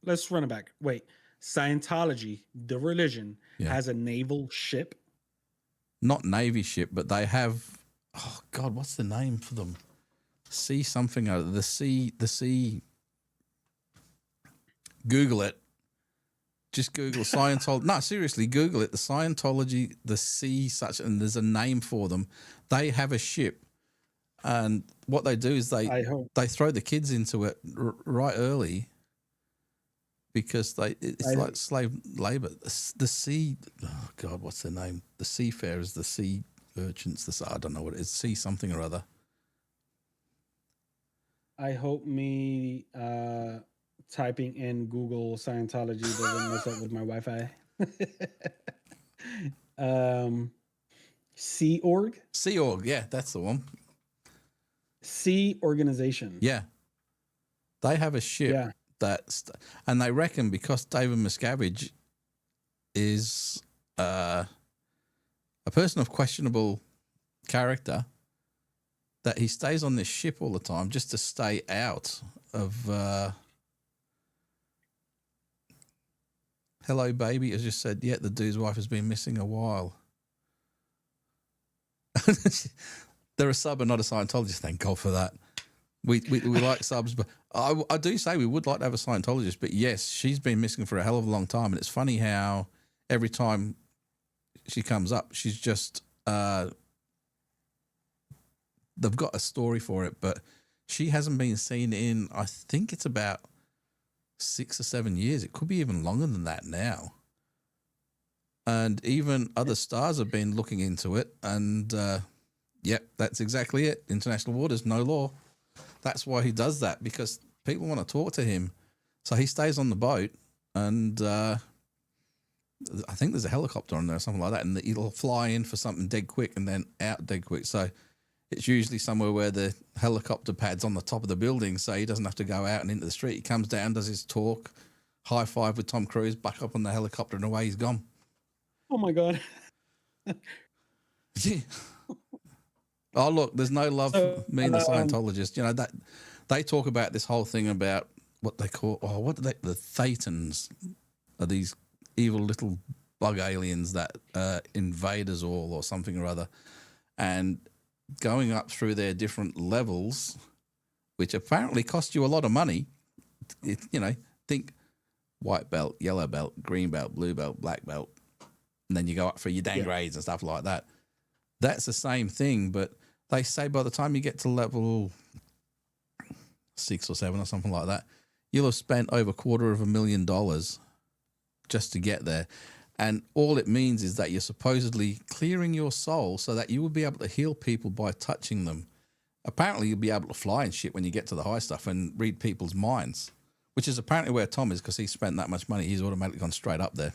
Let's run it back. Wait, Scientology, the religion, Yeah. has a naval ship. Not navy ship, but they have. Oh God, what's the name for them? Sea something other. The sea. Google it. Just Google Scientology. No, seriously, Google it. The Scientology, the sea such, and there's a name for them. They have a ship, and what they do is they throw the kids into it right early because it's like slave labor. The sea. Oh God, what's their name? The seafarers, the sea urchins. I don't know what it is. Sea something or other. I hope me typing in Google Scientology doesn't mess up with my Wi-Fi. Sea Org? Sea Org, yeah, that's the one. Sea Organization. Yeah. They have a ship and they reckon because David Miscavige is a person of questionable character, that he stays on this ship all the time just to stay out of. Hello, baby has just said, yeah, the dude's wife has been missing a while. They're a sub and not a Scientologist. Thank God for that. We like subs, but I do say we would like to have a Scientologist. But yes, she's been missing for a hell of a long time, and it's funny how every time she comes up, she's just they've got a story for it, but she hasn't been seen in, I think it's about 6 or 7 years. It could be even longer than that now. and even other stars have been looking into it. And yep, that's exactly it. International waters, no law. That's why he does that, because people want to talk to him. So he stays on the boat, and I think there's a helicopter on there or something like that, and it'll fly in for something dead quick and then out dead quick. So it's usually somewhere where the helicopter pad's on the top of the building, so he doesn't have to go out and into the street. He comes down, does his talk, high five with Tom Cruise, back up on the helicopter, and away he's gone. Oh my God. Yeah. Oh, look, there's no love for me and the Scientologist. You know, that they talk about this whole thing about what they call, the Thetans are these evil little bug aliens that invade us all or something or other. And going up through their different levels, which apparently cost you a lot of money, think white belt, yellow belt, green belt, blue belt, black belt, and then you go up for your downgrades and stuff like that. That's the same thing, but they say by the time you get to level 6 or 7 or something like that, you'll have spent over $250,000 just to get there. And all it means is that you're supposedly clearing your soul so that you will be able to heal people by touching them. Apparently, you'll be able to fly and shit when you get to the high stuff and read people's minds, which is apparently where Tom is, because he spent that much money. He's automatically gone straight up there.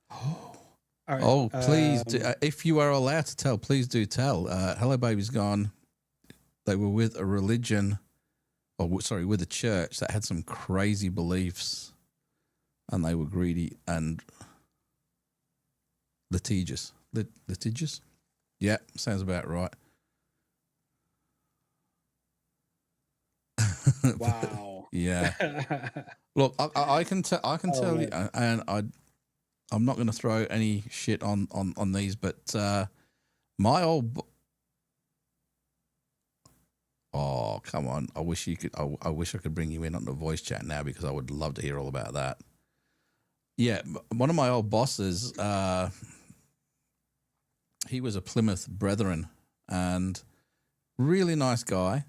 All right, Please do. If you are allowed to tell, please do tell. Hello Baby's gone. They were with a religion, with a church that had some crazy beliefs, and they were greedy and litigious. Litigious? Yeah, sounds about right. Wow. Yeah. Look, I can tell. I can tell you, and I'm not going to throw any shit on these, but my old. Oh, come on! I wish you could. I wish I could bring you in on the voice chat now, because I would love to hear all about that. Yeah, one of my old bosses, he was a Plymouth Brethren, and really nice guy,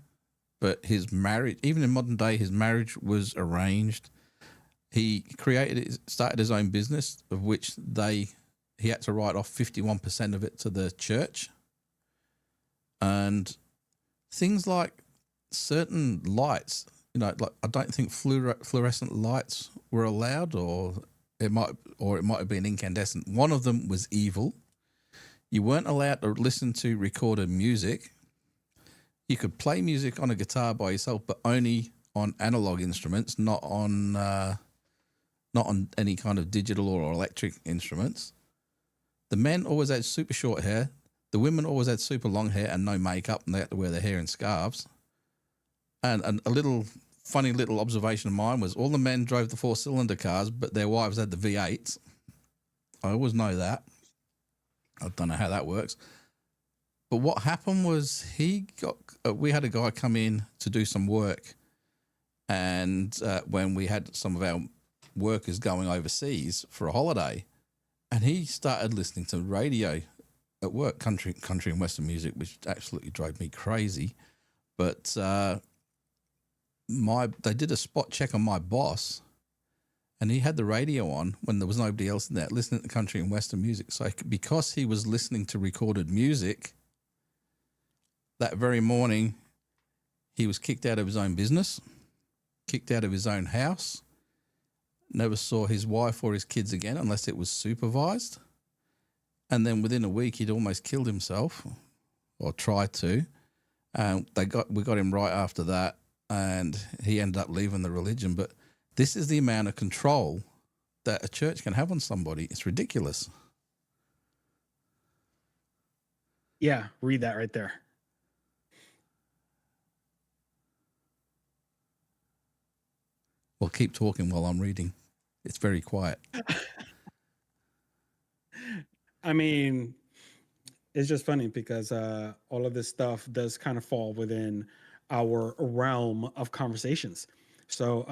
but his marriage, even in modern day, his marriage was arranged. He started his own business, of which he had to write off 51% of it to the church. And things like certain lights, like I don't think fluorescent lights were allowed, or it might have been incandescent. One of them was evil. You weren't allowed to listen to recorded music. You could play music on a guitar by yourself, but only on analog instruments, not on any kind of digital or electric instruments. The men always had super short hair. The women always had super long hair and no makeup, and they had to wear their hair in scarves. And a little funny little observation of mine was all the men drove the 4-cylinder cars, but their wives had the V8s. I always know that. I don't know how that works. But what happened was we had a guy come in to do some work, and when we had some of our workers going overseas for a holiday, and he started listening to radio at work, country and western music, which absolutely drove me crazy. But they did a spot check on my boss, and he had the radio on when there was nobody else in there, listening to country and western music. So because he was listening to recorded music, that very morning he was kicked out of his own business, kicked out of his own house, never saw his wife or his kids again unless it was supervised. And then within a week, he'd almost killed himself, or tried to. And we got him right after that, and he ended up leaving the religion. But this is the amount of control that a church can have on somebody. It's ridiculous. Yeah, read that right there. Well, keep talking while I'm reading. It's very quiet. I mean, it's just funny because all of this stuff does kind of fall within our realm of conversations. So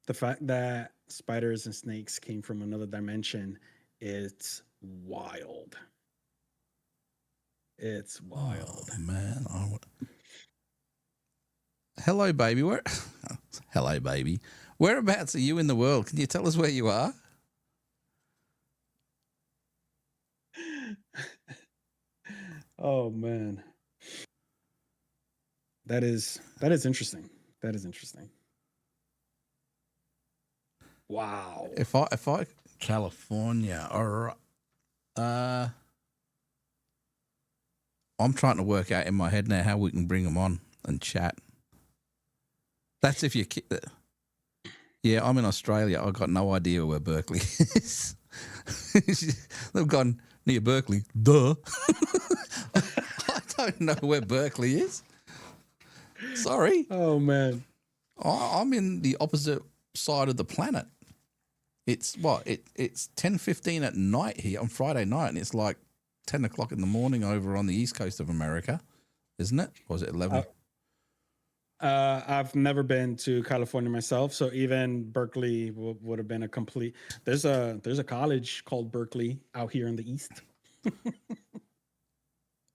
the fact that spiders and snakes came from another dimension, it's wild. It's wild. Oh, man. Hello, baby. Hello, baby. Whereabouts are you in the world? Can you tell us where you are? Oh man, that is interesting. That is interesting. Wow. If I California, or I'm trying to work out in my head now how we can bring them on and chat. That's if you. Yeah, I'm in Australia. I've got no idea where Berkeley is. They've gone near Berkeley. Duh. I don't know where Berkeley is. Sorry. Oh man. I'm in the opposite side of the planet. It's what? It's 10:15 at night here on Friday night, and it's like 10 o'clock in the morning over on the east coast of America, isn't it? Or was it 11? I've never been to California myself, so even Berkeley would have been a complete. There's a college called Berkeley out here in the east.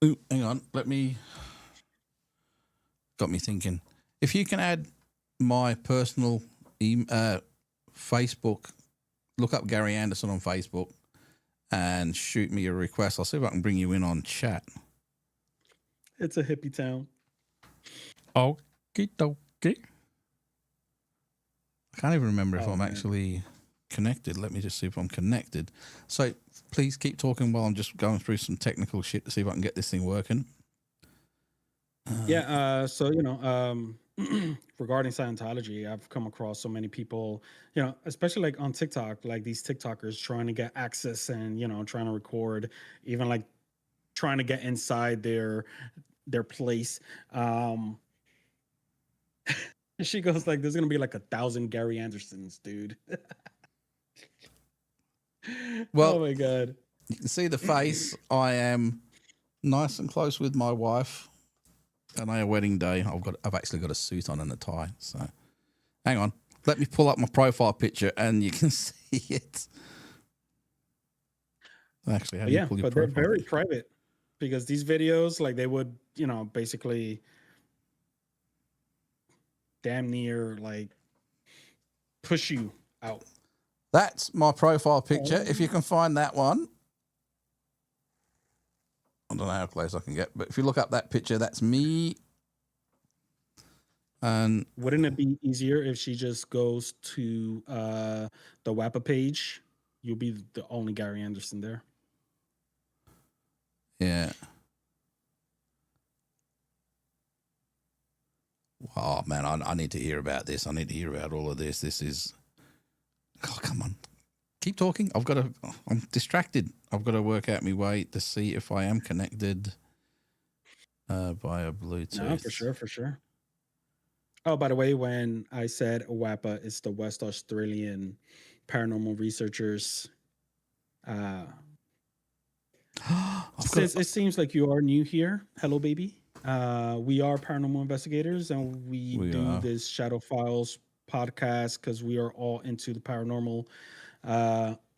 Ooh, hang on. Got me thinking. If you can add my personal Facebook, look up Gary Anderson on Facebook and shoot me a request. I'll see if I can bring you in on chat. It's a hippie town. Okie dokie. I can't even remember if I'm man. actually connected. Let me just see if I'm connected. So please keep talking while I'm just going through some technical shit to see if I can get this thing working. So regarding Scientology, I've come across so many people, especially like on TikTok, like these TikTokers trying to get access and trying to record, even like trying to get inside their place. She goes like, "There's gonna be like 1,000 Gary Andersons, dude." Well, oh my god. You can see the face. I am nice and close with my wife. And our wedding day, I've actually got a suit on and a tie. So, hang on, let me pull up my profile picture, and you can see it. Actually, how do you pull your but they're profile very picture? private because these videos, like they would, basically damn near like push you out. That's my profile picture. If you can find that one, I don't know how close I can get, but if you look up that picture, that's me. And Wouldn't it be easier if she just goes to the WAPA page? You'll be the only Gary Anderson there. yeah. Oh man, I need to hear about this. I need to hear about all of this. This is, oh, come on, keep talking. I'm distracted. I've got to work out my way to see if I am connected via Bluetooth. No, for sure. Oh, by the way, when I said WAPA, it's the West Australian Paranormal Researchers. Since it seems like you are new here, hello, baby. We are paranormal investigators, and we do this Shadow Files podcast because we are all into the paranormal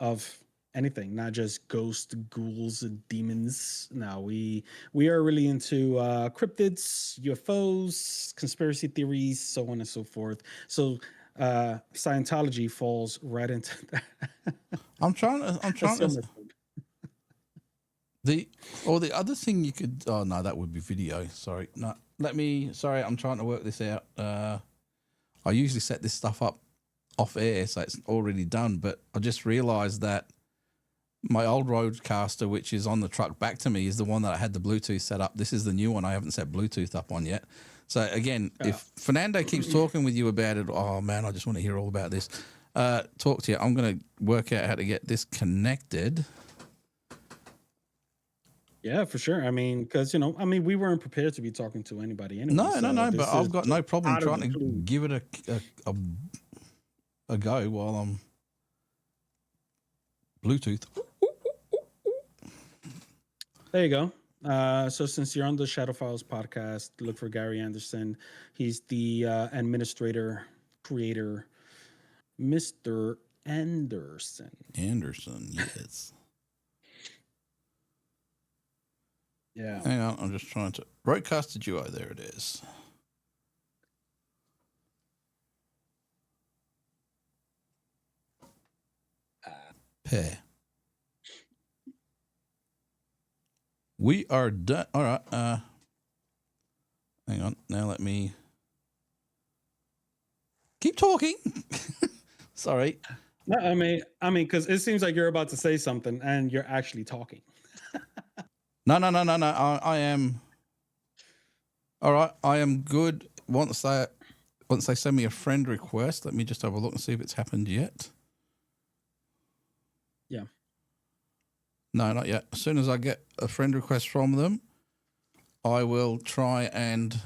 of anything, not just ghosts, ghouls, and demons. No, we are really into cryptids, UFOs, conspiracy theories, so on and so forth. So Scientology falls right into that. I'm trying to. The other thing you could. Oh no, that would be video. Sorry, no. Sorry, I'm trying to work this out. I usually set this stuff up off air, so it's already done. But I just realised that my old Rodecaster, which is on the truck back to me, is the one that I had the Bluetooth set up. This is the new one I haven't set Bluetooth up on yet. So again, if Fernando keeps talking with you about it, oh man, I just want to hear all about this. Talk to you. I'm going to work out how to get this connected. Yeah, for sure. I mean, because we weren't prepared to be talking to anybody anyway. No. But I've got no problem trying to blue. give it a go while I'm Bluetooth. There you go. So since you're on the Shadow Files podcast, look for Gary Anderson. He's the administrator, creator, Mr. Anderson. Anderson, yes. Yeah. Hang on, I'm just trying to Rodecaster Duo. There it is. repair. We are done. All right. Hang on. Now let me keep talking. Sorry. No, I mean, because it seems like you're about to say something and you're actually talking. No. I am. All right. I am good. Once they send me a friend request, let me just have a look and see if it's happened yet. Yeah. No, not yet. As soon as I get a friend request from them, I will try and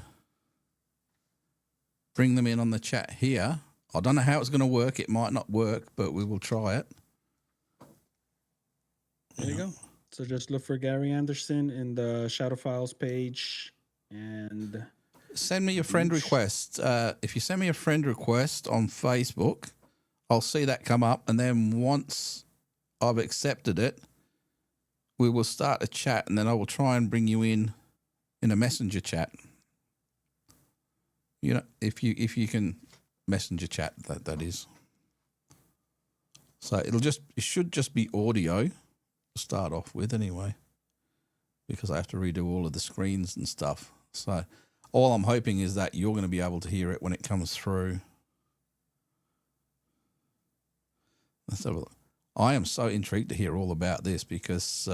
bring them in on the chat here. I don't know how it's going to work. It might not work, but we will try it. There you go. So just look for Gary Anderson in the Shadow Files page and Send me a friend request. If you send me a friend request on Facebook, I'll see that come up. And then once I've accepted it, we will start a chat, and then I will try and bring you in a messenger chat. You know, if you can messenger chat, that is. So it should just be audio to start off with anyway, because I have to redo all of the screens and stuff. So all I'm hoping is that you're going to be able to hear it when it comes through. Let's have a look. I am so intrigued to hear all about this because,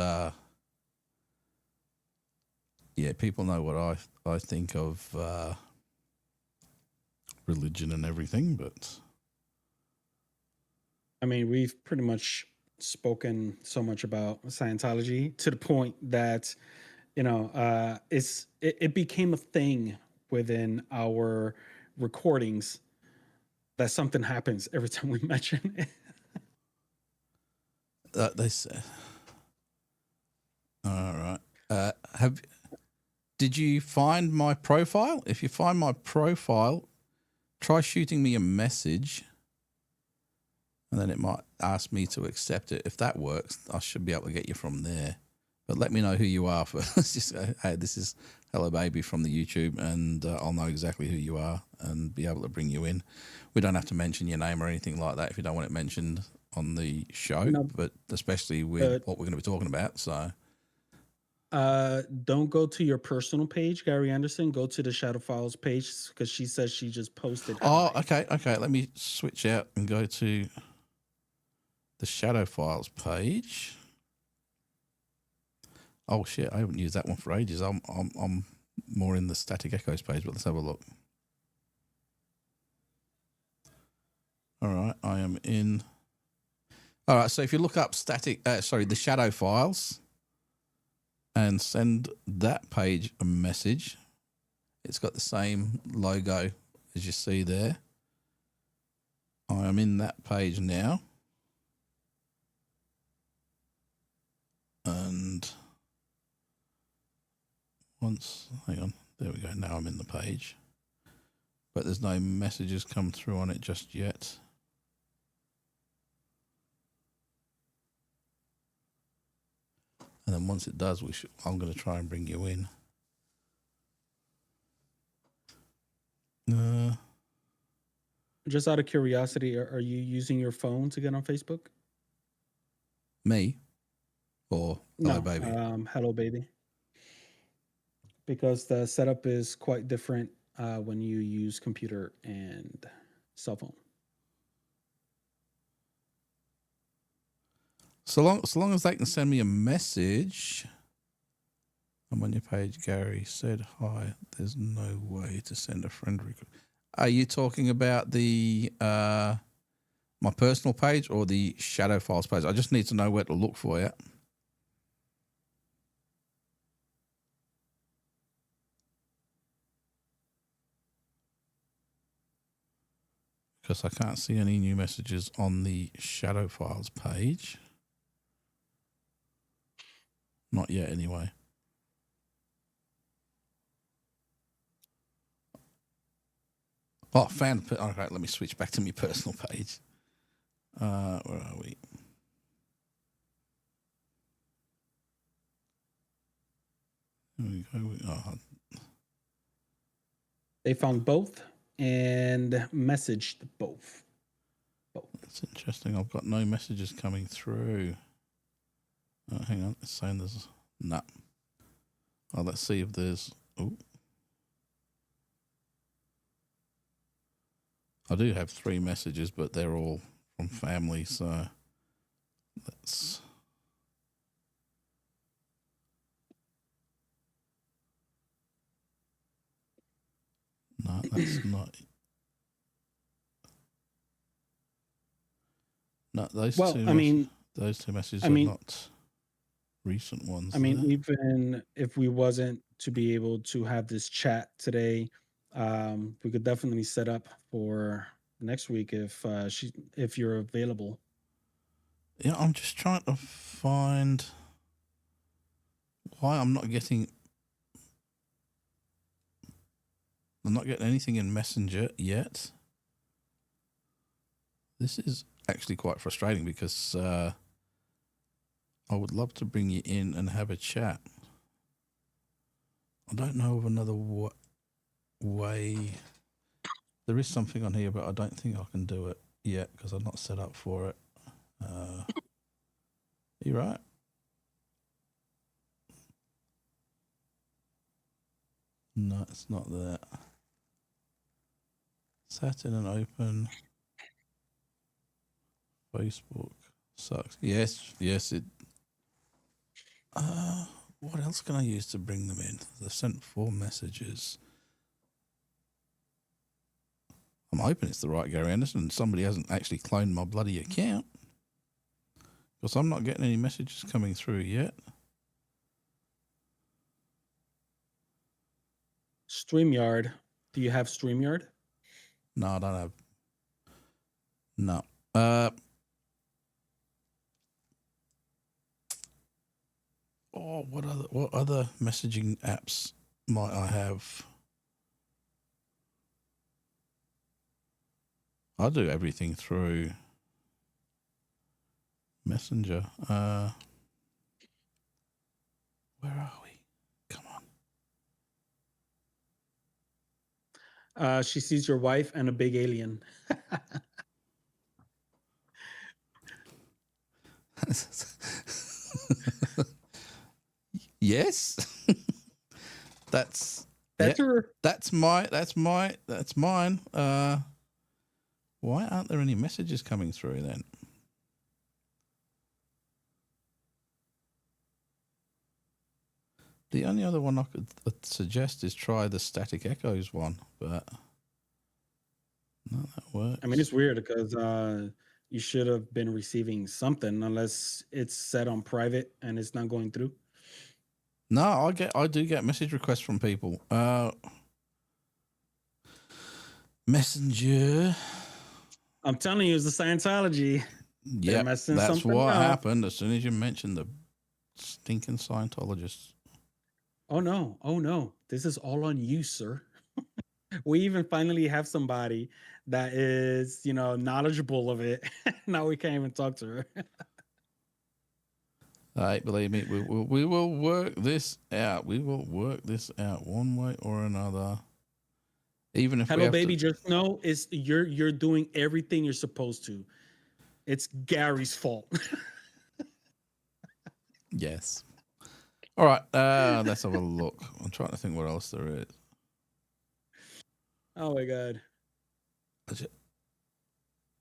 people know what I think of religion and everything, but I mean, we've pretty much spoken so much about Scientology to the point that, it became a thing within our recordings that something happens every time we mention it. they say. All right. Did you find my profile? If you find my profile, try shooting me a message, and then it might ask me to accept it. If that works, I should be able to get you from there. But let me know who you are first. Just go, hey, this is Hello Baby from the YouTube, and I'll know exactly who you are and be able to bring you in. We don't have to mention your name or anything like that if you don't want it mentioned on the show, No. but especially with what we're going to be talking about. So, Don't go to your personal page, Gary Anderson. Go to the Shadow Files page because she says she just posted. oh, hi. okay. Let me switch out and go to the Shadow Files page. Oh shit, I haven't used that one for ages. I'm more in the Static Echoes page, but let's have a look. All right, I am in. All right, so if you look up the Shadow Files, and send that page a message, it's got the same logo as you see there. I am in that page now, and hang on, there we go. Now I'm in the page, but there's no messages come through on it just yet. And then once it does, I'm going to try and bring you in. Just out of curiosity, are you using your phone to get on Facebook? Me? Or Hello No, Baby? Hello Baby. Because the setup is quite different when you use computer and cell phone. So long as they can send me a message. I'm on your page, Gary said hi. There's no way to send a friend request. Are you talking about the my personal page or the Shadow Files page? I just need to know where to look for you. Because I can't see any new messages on the Shadow Files page. Not yet, anyway. Oh, found. Okay, let me switch back to my personal page. Where are we? There we go. They found both and messaged both. It's interesting. I've got no messages coming through. Oh, hang on. It's saying there's... Nah. Oh, let's see if there's... Oh. I do have 3 messages, but they're all from family, so let's... No, that's not... No, those Well, two. I mean, those 2 messages I are mean, not recent ones. I mean, there. even if we wasn't to be able to have this chat today, we could definitely set up for next week if you're available. Yeah, I'm just trying to find why I'm not getting anything in Messenger yet. This is actually quite frustrating because I would love to bring you in and have a chat. I don't know of another way. There is something on here, but I don't think I can do it yet because I'm not set up for it. You right? No, it's not that. Sat in and open. Facebook sucks. Yes, it. What else can I use to bring them in? They've sent 4 messages. I'm hoping it's the right Gary Anderson and somebody hasn't actually cloned my bloody account. Because I'm not getting any messages coming through yet. StreamYard. Do you have StreamYard? No, I don't have. No. What other messaging apps might I have? I do everything through Messenger. Where are we? Come on. She sees your wife and a big alien. Yes. That's her. That's mine. Why aren't there any messages coming through then? The only other one I could suggest is try the Static Echoes one, but no, that works. I mean, it's weird because you should have been receiving something unless it's set on private and it's not going through. No, I do get message requests from people. Messenger. I'm telling you, it's the Scientology. Yeah, that's what happened as soon as you mentioned the stinking Scientologists. Oh no. This is all on you, sir. We even finally have somebody that is, knowledgeable of it. Now we can't even talk to her. Hey, believe me, we will work this out. We will work this out one way or another. Even if Hello, baby, just know you're doing everything you're supposed to. It's Gary's fault. Yes. All right, let's have a look. I'm trying to think what else there is. Oh my god.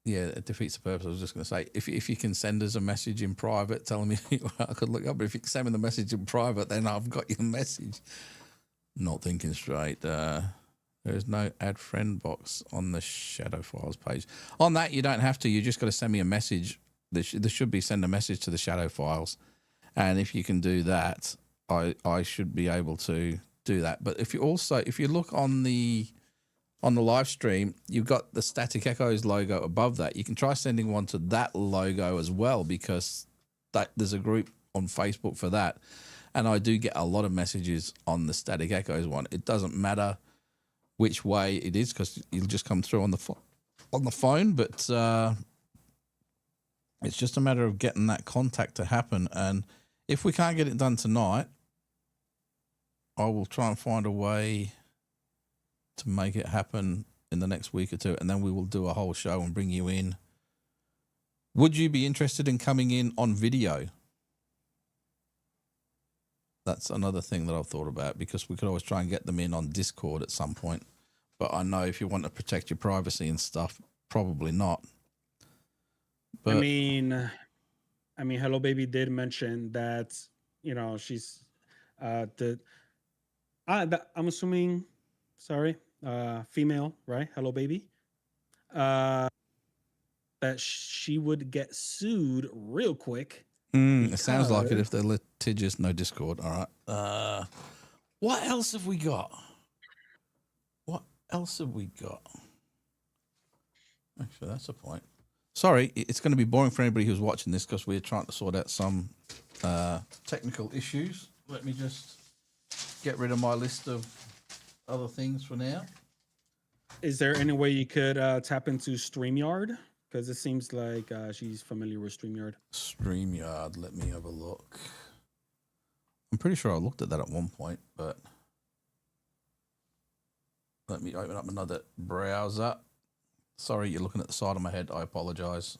Yeah, it defeats the purpose. I was just going to say, if you can send us a message in private telling me I could look up, but if you can send me the message in private, then I've got your message. Not thinking straight. There is no add friend box on the Shadow Files page. On that, you don't have to. You just got to send me a message. There should be send a message to the Shadow Files, and if you can do that, I should be able to do that. But if you look on the live stream, you've got the Static Echoes logo above that. You can try sending one to that logo as well, because there's a group on Facebook for that. And I do get a lot of messages on the Static Echoes one. It doesn't matter which way it is because you'll just come through on the phone. But it's just a matter of getting that contact to happen. And if we can't get it done tonight, I will try and find a way to make it happen in the next week or two, and then we will do a whole show and bring you in Would you be interested in coming in on video? That's another thing that I've thought about, because we could always try and get them in on Discord at some point. But I know if you want to protect your privacy and stuff, probably not. But I mean, Hello Baby did mention that, you know, she's I'm assuming, sorry, female, right? Hello Baby. That she would get sued real quick. it sounds like it because- if they're litigious. No Discord. All right. What else have we got? Actually, that's a point. Sorry, it's going to be boring for anybody who's watching this because we're trying to sort out some technical issues. Let me just get rid of my list of other things for now. Is there any way you could tap into StreamYard? Because it seems like she's familiar with StreamYard. StreamYard, let me have a look. I'm pretty sure I looked at that at one point, but let me open up another browser. Sorry, you're looking at the side of my head. I apologize.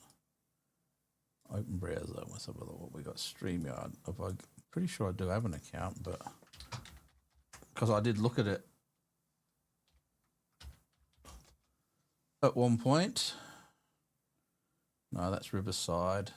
Open browser. Let's have a look what we got. StreamYard. Pretty sure I do have an account, but because I did look at it at one point. No, that's Riverside.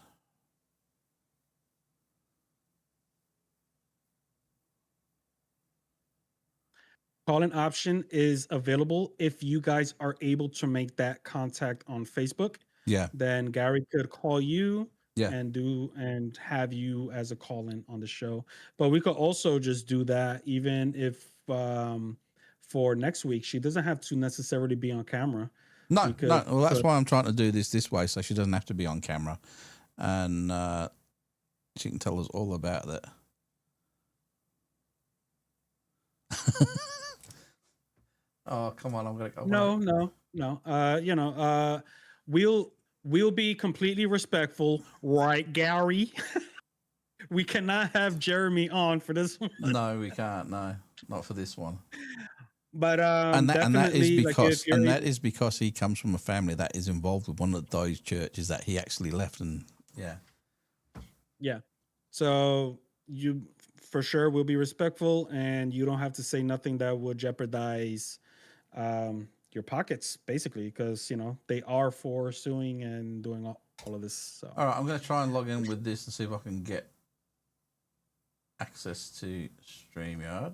Call-in option is available if you guys are able to make that contact on Facebook. Yeah. Then Gary could call you Yeah. and have you as a call-in on the show. But we could also just do that even if for next week she doesn't have to necessarily be on camera. No, could no. Well, that's put- why I'm trying to do this way, so she doesn't have to be on camera, and she can tell us all about that. Oh, come on! I'm gonna. No. We'll be completely respectful, right, Gary? We cannot have Jeremy on for this one. No, we can't. No, not for this one. But And that is definitely, like, because if you're that is because he comes from a family that is involved with one of those churches that he actually left, and yeah. So you for sure will be respectful, and you don't have to say nothing that would jeopardize your pockets, basically, because they are for suing and doing all of this. So. All right, I'm going to try and log in with this and see if I can get access to StreamYard.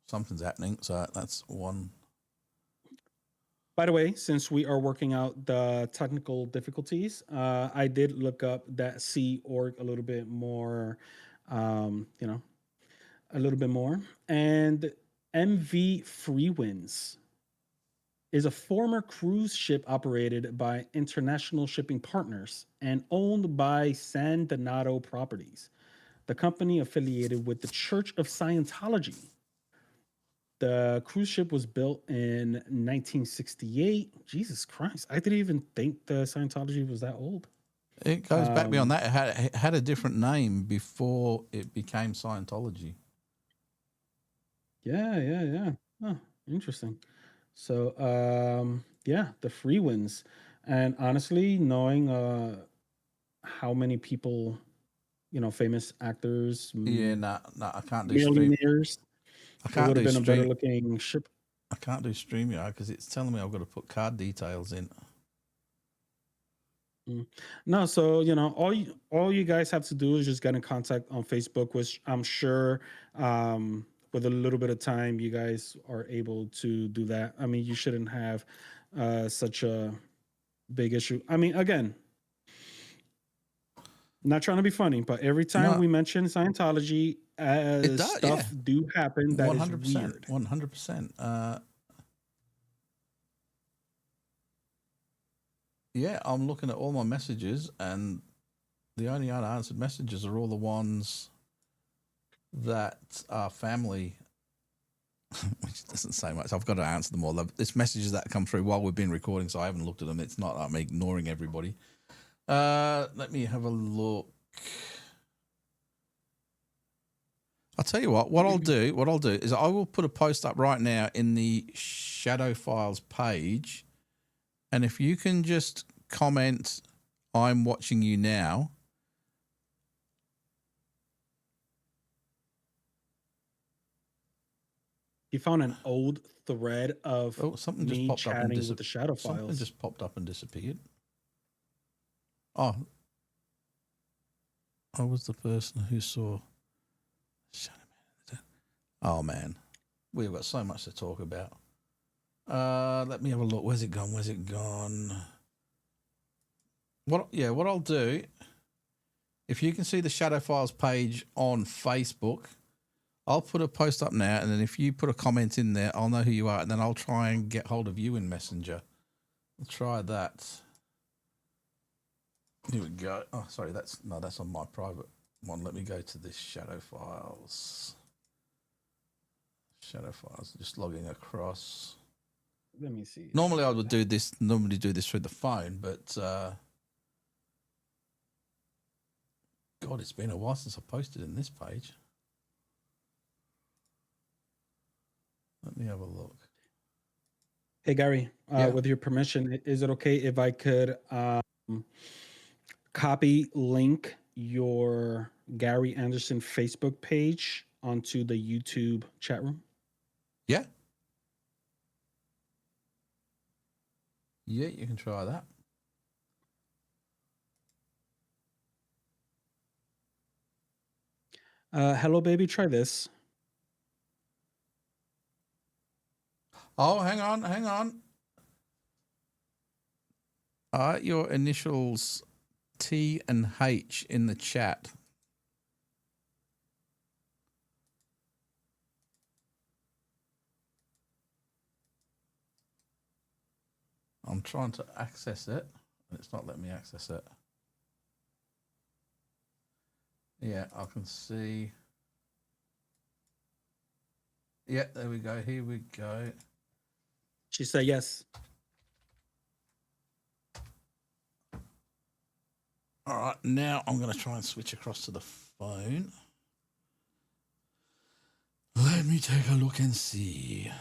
Something's happening, so that's one. By the way, since we are working out the technical difficulties, I did look up that Sea Org a little bit more, a little bit more. And MV Freewinds is a former cruise ship operated by International Shipping Partners and owned by San Donato Properties, the company affiliated with the Church of Scientology. The cruise ship was built in 1968. Jesus Christ. I didn't even think the Scientology was that old. It goes back beyond that. It had a different name before it became Scientology. Yeah. Oh, interesting. So, the Freewinds. And honestly, knowing how many people, famous actors, Yeah, no, I can't do stream. millionaires, I it can't would have do been a better stream. looking ship. I can't do StreamYard because it's telling me I've got to put card details in. No, so all you guys have to do is just get in contact on Facebook, which I'm sure with a little bit of time you guys are able to do that. I mean, you shouldn't have such a big issue. I mean, again, not trying to be funny, but every time No. we mention Scientology, It does, stuff yeah. do happen that is 100%. weird. 100%. Yeah, I'm looking at all my messages, and the only unanswered messages are all the ones that are family, which doesn't say much. I've got to answer them all. It's messages that come through while we've been recording, so I haven't looked at them. It's not like I'm ignoring everybody. Let me have a look. I'll tell you what I'll do. What I'll do is I will put a post up right now in the Shadow Files page, and if you can just comment, "I'm watching you now." He found an old thread of Oh, something just me popped up and chatting with the Shadow something Files. just popped up and disappeared. Oh, I was the person who saw Shadow Man. Oh man, we've got so much to talk about. Let me have a look. Where's it gone? Where's it gone? What I'll do, if you can see the Shadow Files page on Facebook, I'll put a post up now, and then if you put a comment in there, I'll know who you are, and then I'll try and get hold of you in Messenger. I'll try that. Here we go. Oh, sorry, that's on my private one. Let me go to this Shadow Files. Shadow Files, just logging across. Let me see. Normally I would do this through the phone, but God, it's been a while since I posted in this page. Let me have a look. Hey Gary, Yeah. with your permission, is it okay if I could copy link your Gary Anderson Facebook page onto the YouTube chat room? Yeah. Yeah, you can try that. Hello, baby. Try this. Oh, hang on. Are your initials T and H in the chat? I'm trying to access it, and it's not letting me access it. Yeah, I can see. Yeah, there we go. Here we go. She said yes. All right, now I'm going to try and switch across to the phone. Let me take a look and see.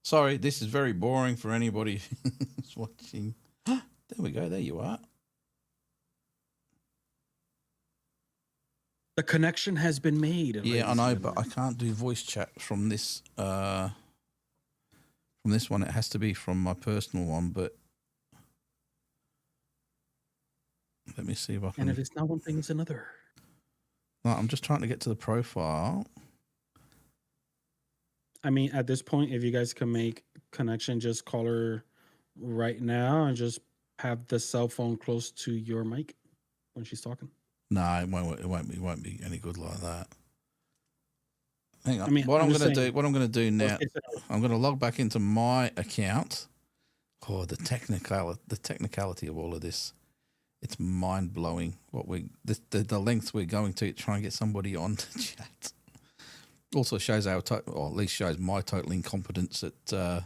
Sorry, this is very boring for anybody who's watching. There we go. There you are. The connection has been made. Yeah, I ladies know, and but I gentlemen. can't do voice chat from this. From this one, it has to be from my personal one. But let me see if I can. And if it's not one thing, it's another. No, I'm just trying to get to the profile. I mean, at this point, if you guys can make connection, just call her right now and just have the cell phone close to your mic when she's talking. No, it won't be any good like that. Hang on. I mean, What I'm I'm just going to saying, do, what I'm going to do now, worst case scenario. I'm going to log back into my account. Oh, the technicality of all of this. It's mind blowing what the lengths we're going to try and get somebody on to chat. Also shows or at least shows my total incompetence at. All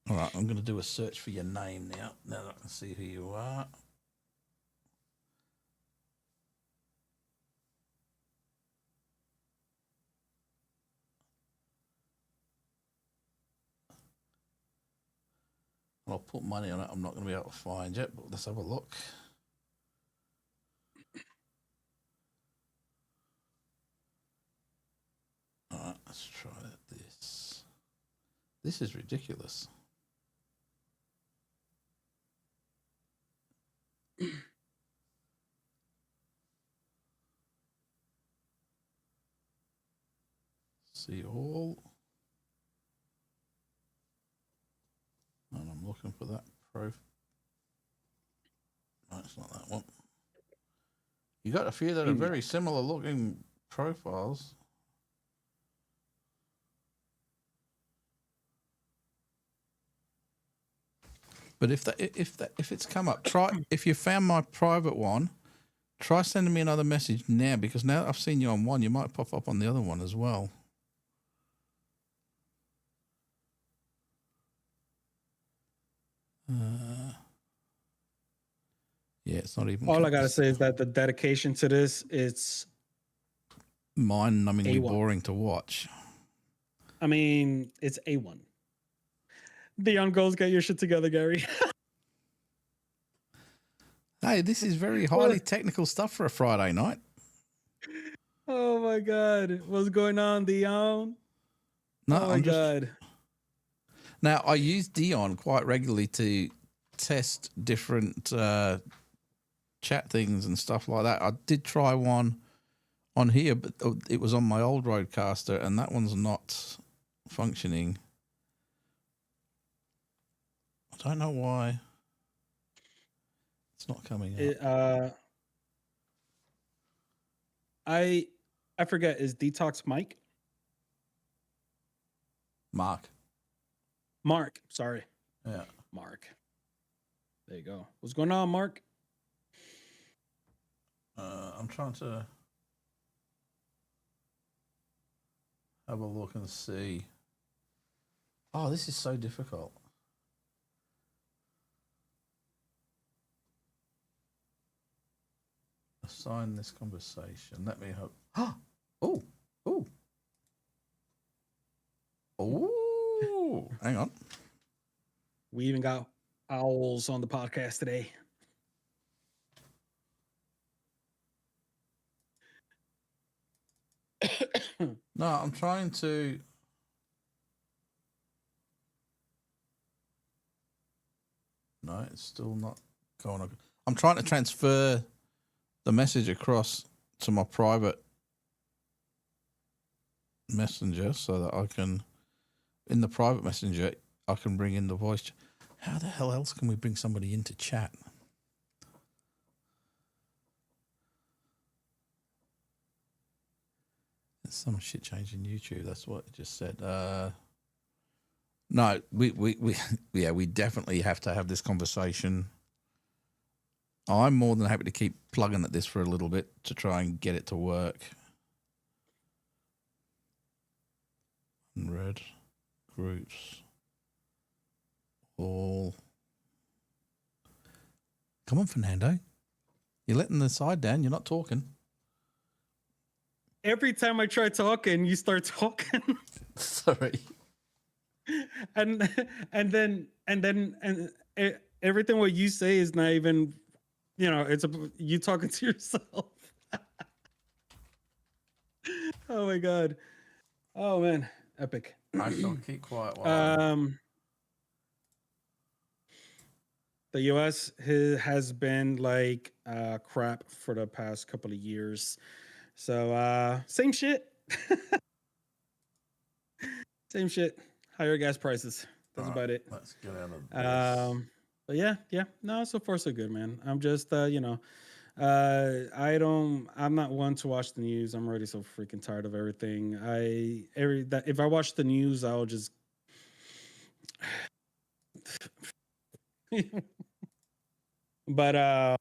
right, I'm going to do a search for your name now. Now that I can see who you are. I'll put money on it. I'm not going to be able to find it, but let's have a look. All right, let's try this. This is ridiculous. See all. And I'm looking for that No, it's not that one. You got a few that are very similar looking profiles. But if it's come up, if you found my private one, try sending me another message now, because now I've seen you on one, you might pop up on the other one as well. Yeah, it's not even. All I gotta say is that the dedication to this, it's mind-numbingly A1. boring to watch. I mean, it's A1. The young girls, get your shit together, Gary. Hey, this is very highly technical stuff for a Friday night. Oh my god. What's going on, Dion? No, Oh my god. Now, I use Dion quite regularly to test different chat things and stuff like that. I did try one on here, but it was on my old Rodecaster, and that one's not functioning. I don't know why it's not coming up. I forget, is Detox Mike? Mark. Sorry. Yeah. Mark. There you go. What's going on, Mark? I'm trying to have a look and see. Oh, this is so difficult. Assign this conversation. Let me hope. Oh. Hang on. We even got owls on the podcast today. No, I'm trying to. No, it's still not going on. I'm trying to transfer the message across to my private messenger so that I can, in the private messenger, I can bring in the voice. How the hell else can we bring somebody into chat? There's some shit change in YouTube. That's what it just said. No, we definitely have to have this conversation. I'm more than happy to keep plugging at this for a little bit to try and get it to work. Red groups. All. Come on, Fernando. You're letting the side down. You're not talking. Every time I try talking, you start talking. Sorry. and everything what you say is not even, it's you talking to yourself. Oh my god. Oh man, epic. I shall keep quiet while the US has been like crap for the past couple of years. So same shit. Same shit. Higher gas prices. That's about it. Let's get out of this. But yeah. No, so far so good, man. I'm just I'm not one to watch the news. I'm already so freaking tired of everything. If I watch the news, I'll just but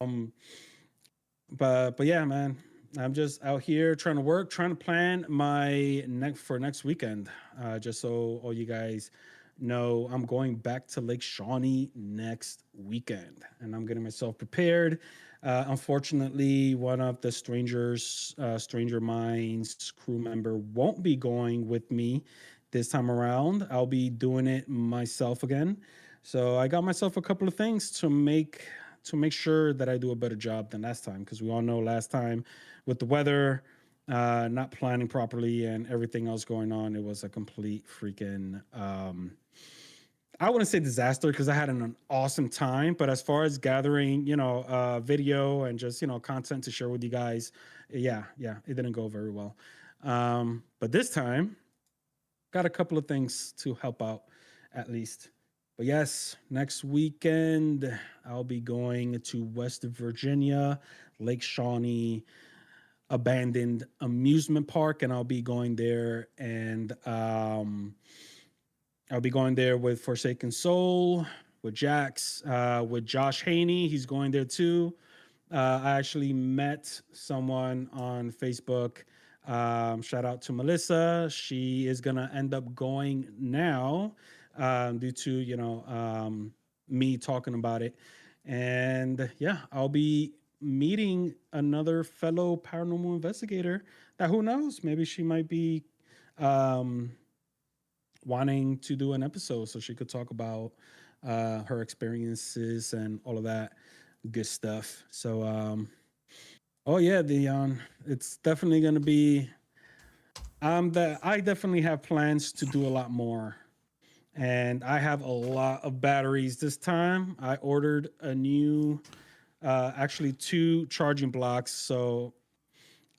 yeah, man. I'm just out here trying to work, trying to plan my next weekend. Just so all you guys know, I'm going back to Lake Shawnee next weekend, and I'm getting myself prepared. Unfortunately, one of the Stranger Minds crew member won't be going with me this time around. I'll be doing it myself again. So I got myself a couple of things to make sure that I do a better job than last time, because we all know last time with the weather, not planning properly and everything else going on, it was a complete freaking I wouldn't say disaster, because I had an awesome time, but as far as gathering, video and just, content to share with you guys, yeah, it didn't go very well. But this time, got a couple of things to help out at least. But yes, next weekend, I'll be going to West Virginia, Lake Shawnee, abandoned amusement park, and I'll be going there and I'll be going there with Forsaken Soul, with Jax, with Josh Haney. He's going there too. I actually met someone on Facebook. Shout out to Melissa. She is going to end up going now due to, me talking about it. And yeah, I'll be meeting another fellow paranormal investigator that who knows, maybe she might be um, wanting to do an episode so she could talk about her experiences and all of that good stuff. So, oh yeah, Dion, it's definitely going to be. I definitely have plans to do a lot more, and I have a lot of batteries this time. I ordered a new, actually 2 charging blocks, so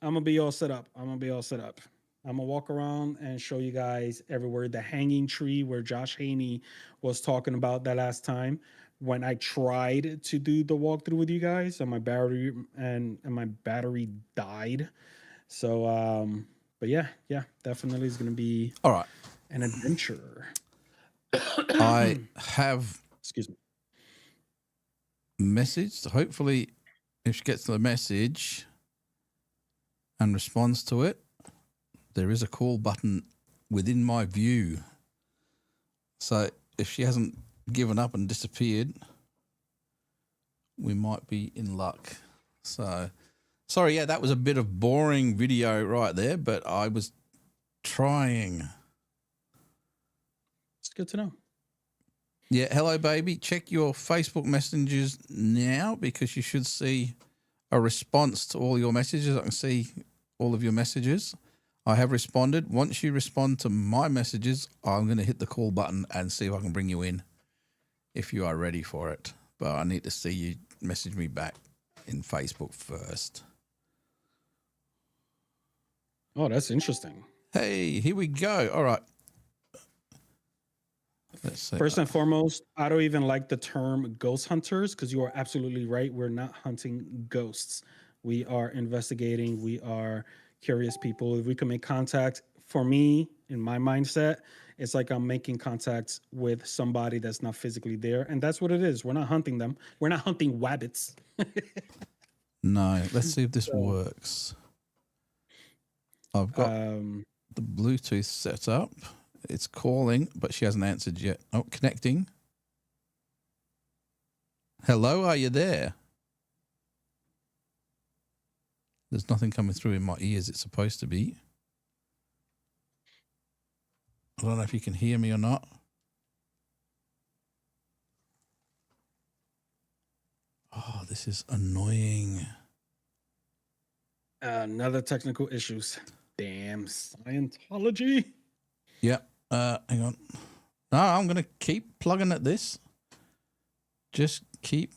I'm gonna be all set up. I'm gonna walk around and show you guys everywhere. The hanging tree where Josh Haney was talking about that last time when I tried to do the walkthrough with you guys, and my battery died. So but yeah, definitely is gonna be All right. an adventure. I have Excuse me. messaged. Hopefully, if she gets the message and responds to it, there is a call button within my view. So if she hasn't given up and disappeared, we might be in luck. So, sorry, yeah, that was a bit of boring video right there, but I was trying. It's good to know. Yeah, hello, baby. Check your Facebook messages now because you should see a response to all your messages. I can see all of your messages. I have responded. Once you respond to my messages, I'm going to hit the call button and see if I can bring you in if you are ready for it. But I need to see you message me back in Facebook first. Oh, that's interesting. Hey, here we go. All right. Let's see. First and foremost, I don't even like the term ghost hunters because you are absolutely right. We're not hunting ghosts. We are investigating. We are curious people. If we can make contact, for me, in my mindset, it's like I'm making contact with somebody that's not physically there. And that's what it is. We're not hunting them. We're not hunting wabbits. No, let's see if this works. I've got the Bluetooth set up. It's calling, but she hasn't answered yet. Oh, connecting. Hello, are you there? There's nothing coming through in my ears. It's supposed to be. I don't know if you can hear me or not. Oh, this is annoying. Another technical issues. Damn Scientology. Yeah. Hang on. No, I'm going to keep plugging at this. Just keep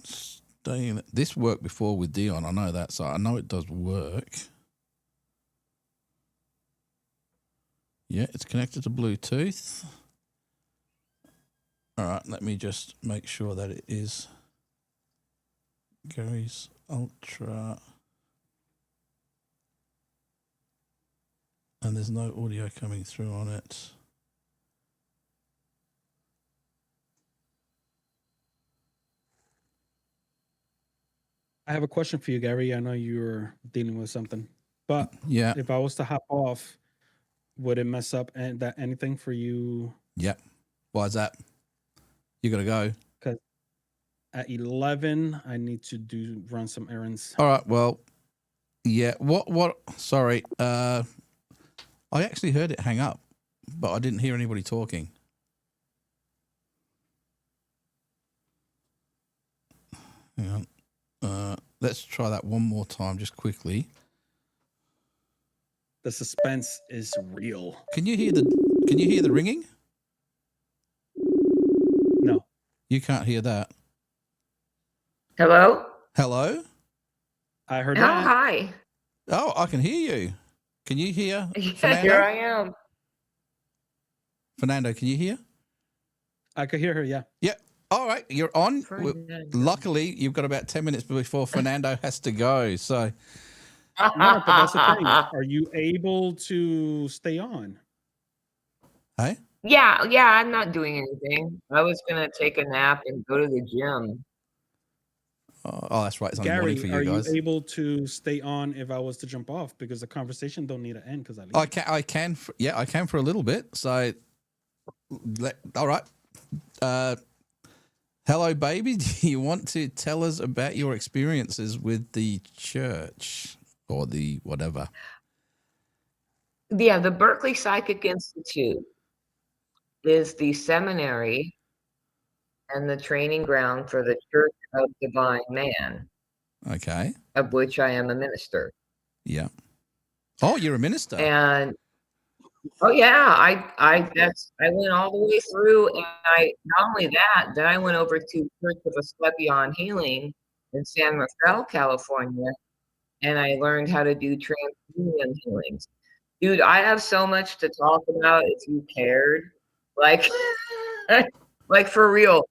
staying. This worked before with Dion. I know that. So I know it does work. Yeah, it's connected to Bluetooth. All right. Let me just make sure that it is Gary's Ultra. And there's no audio coming through on it. I have a question for you, Gary. I know you're dealing with something, but Yeah. if I was to hop off, would it mess up anything for you? Yeah. Why is that? You got to go. Because at 11, I need to run some errands. All right. Well, yeah. What? Sorry. I actually heard it hang up, but I didn't hear anybody talking. Hang on. Let's try that one more time, just quickly. The suspense is real. Can you hear the ringing? No. You can't hear that. Hello? Hello? I heard Oh, that. hi. Oh, I can hear you. Can you hear? Yeah, Fernando? here I am. Fernando, can you hear? I could hear her, yeah. Yeah. All right, you're on. Fernando. Luckily, you've got about 10 minutes before Fernando has to go. So, No, but that's the thing. Are you able to stay on? hey? Yeah, I'm not doing anything. I was going to take a nap and go to the gym. Oh, that's right. It's only morning Gary, for are you guys. you able to stay on if I was to jump off? Because the conversation don't need to end because I leave. I can. I can for a little bit. So, all right. Hello, baby. Do you want to tell us about your experiences with the church or the whatever? Yeah, the Berkeley Psychic Institute is the seminary and the training ground for the Church of Divine Man, Okay. of which I am a minister. Yeah. Oh, you're a minister. And oh yeah, I went all the way through, and I not only that, then I went over to Church of Asclepion Healing in San Rafael, California, and I learned how to do transmedium healings. Dude, I have so much to talk about if you cared. Like like for real.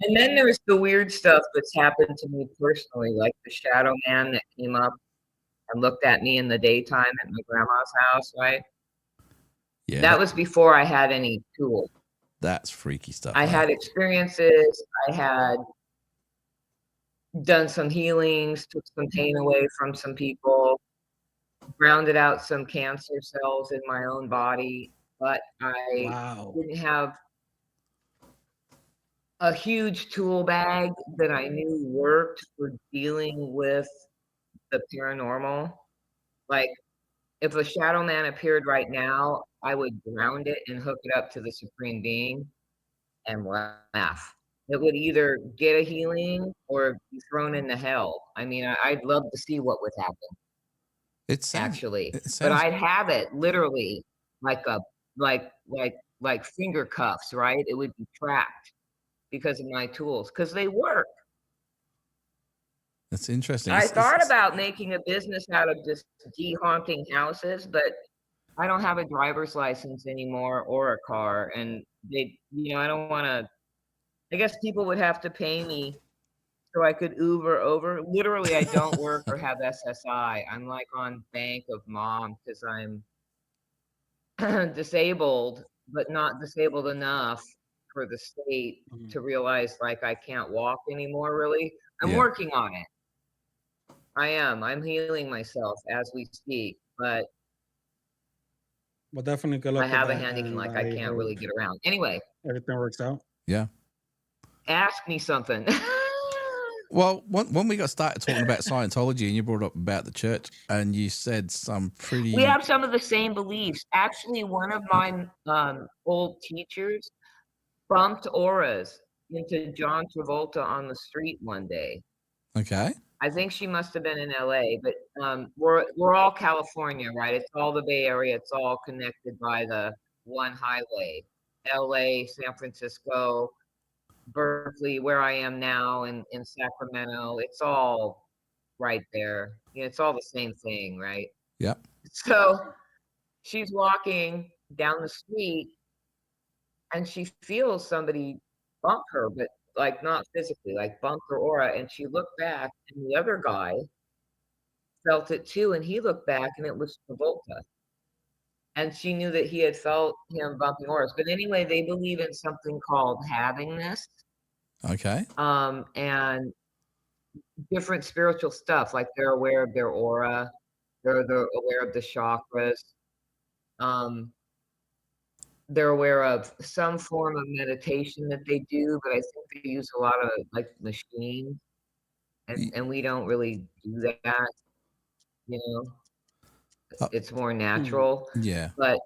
And then there's the weird stuff that's happened to me personally, like the shadow man that came up and looked at me in the daytime at my grandma's house, right? Yeah. That was before I had any tools. That's freaky stuff. I eh? had experiences. I had done some healings, took some pain away from some people, grounded out some cancer cells in my own body, but I Wow. didn't have a huge tool bag that I knew worked for dealing with the paranormal. Like, if a shadow man appeared right now, I would ground it and hook it up to the Supreme Being and laugh. It would either get a healing or be thrown into hell. I mean, I'd love to see what would happen, It sounds, actually. it But sounds, I'd have it literally like a like finger cuffs, right? It would be trapped because of my tools, because they work. it's interesting. I thought about making a business out of just de-haunting houses, but I don't have a driver's license anymore or a car, and they, I don't want to. I guess people would have to pay me so I could Uber over. Literally, I don't work or have SSI. I'm like on Bank of Mom because I'm disabled, but not disabled enough for the state to realize like I can't walk anymore. Really, I'm Yeah. working on it. I am. I'm healing myself as we speak, but Well, definitely good luck I with have a that, handicap, and like I can't hope really get around. Anyway, everything works out. Yeah. ask me something. Well, when we got started talking about Scientology and you brought up about the church and you said some pretty. We have some of the same beliefs. Actually, one of my old teachers bumped auras into John Travolta on the street one day. Okay. I think she must have been in LA, but we're all California, right? It's all the Bay Area. It's all connected by the one highway. LA, San Francisco, Berkeley, where I am now, in Sacramento. It's all right there. It's all the same thing, right? Yep. So she's walking down the street and she feels somebody bump her, but like not physically, like bump her aura. And she looked back and the other guy felt it too. And he looked back and it was Travolta. And she knew that he had felt him bumping auras. But anyway, they believe in something called havingness. Okay. And different spiritual stuff, like they're aware of their aura, they're aware of the chakras, they're aware of some form of meditation that they do, but I think they use a lot of like machines, and we don't really do that, it's more natural. Yeah. But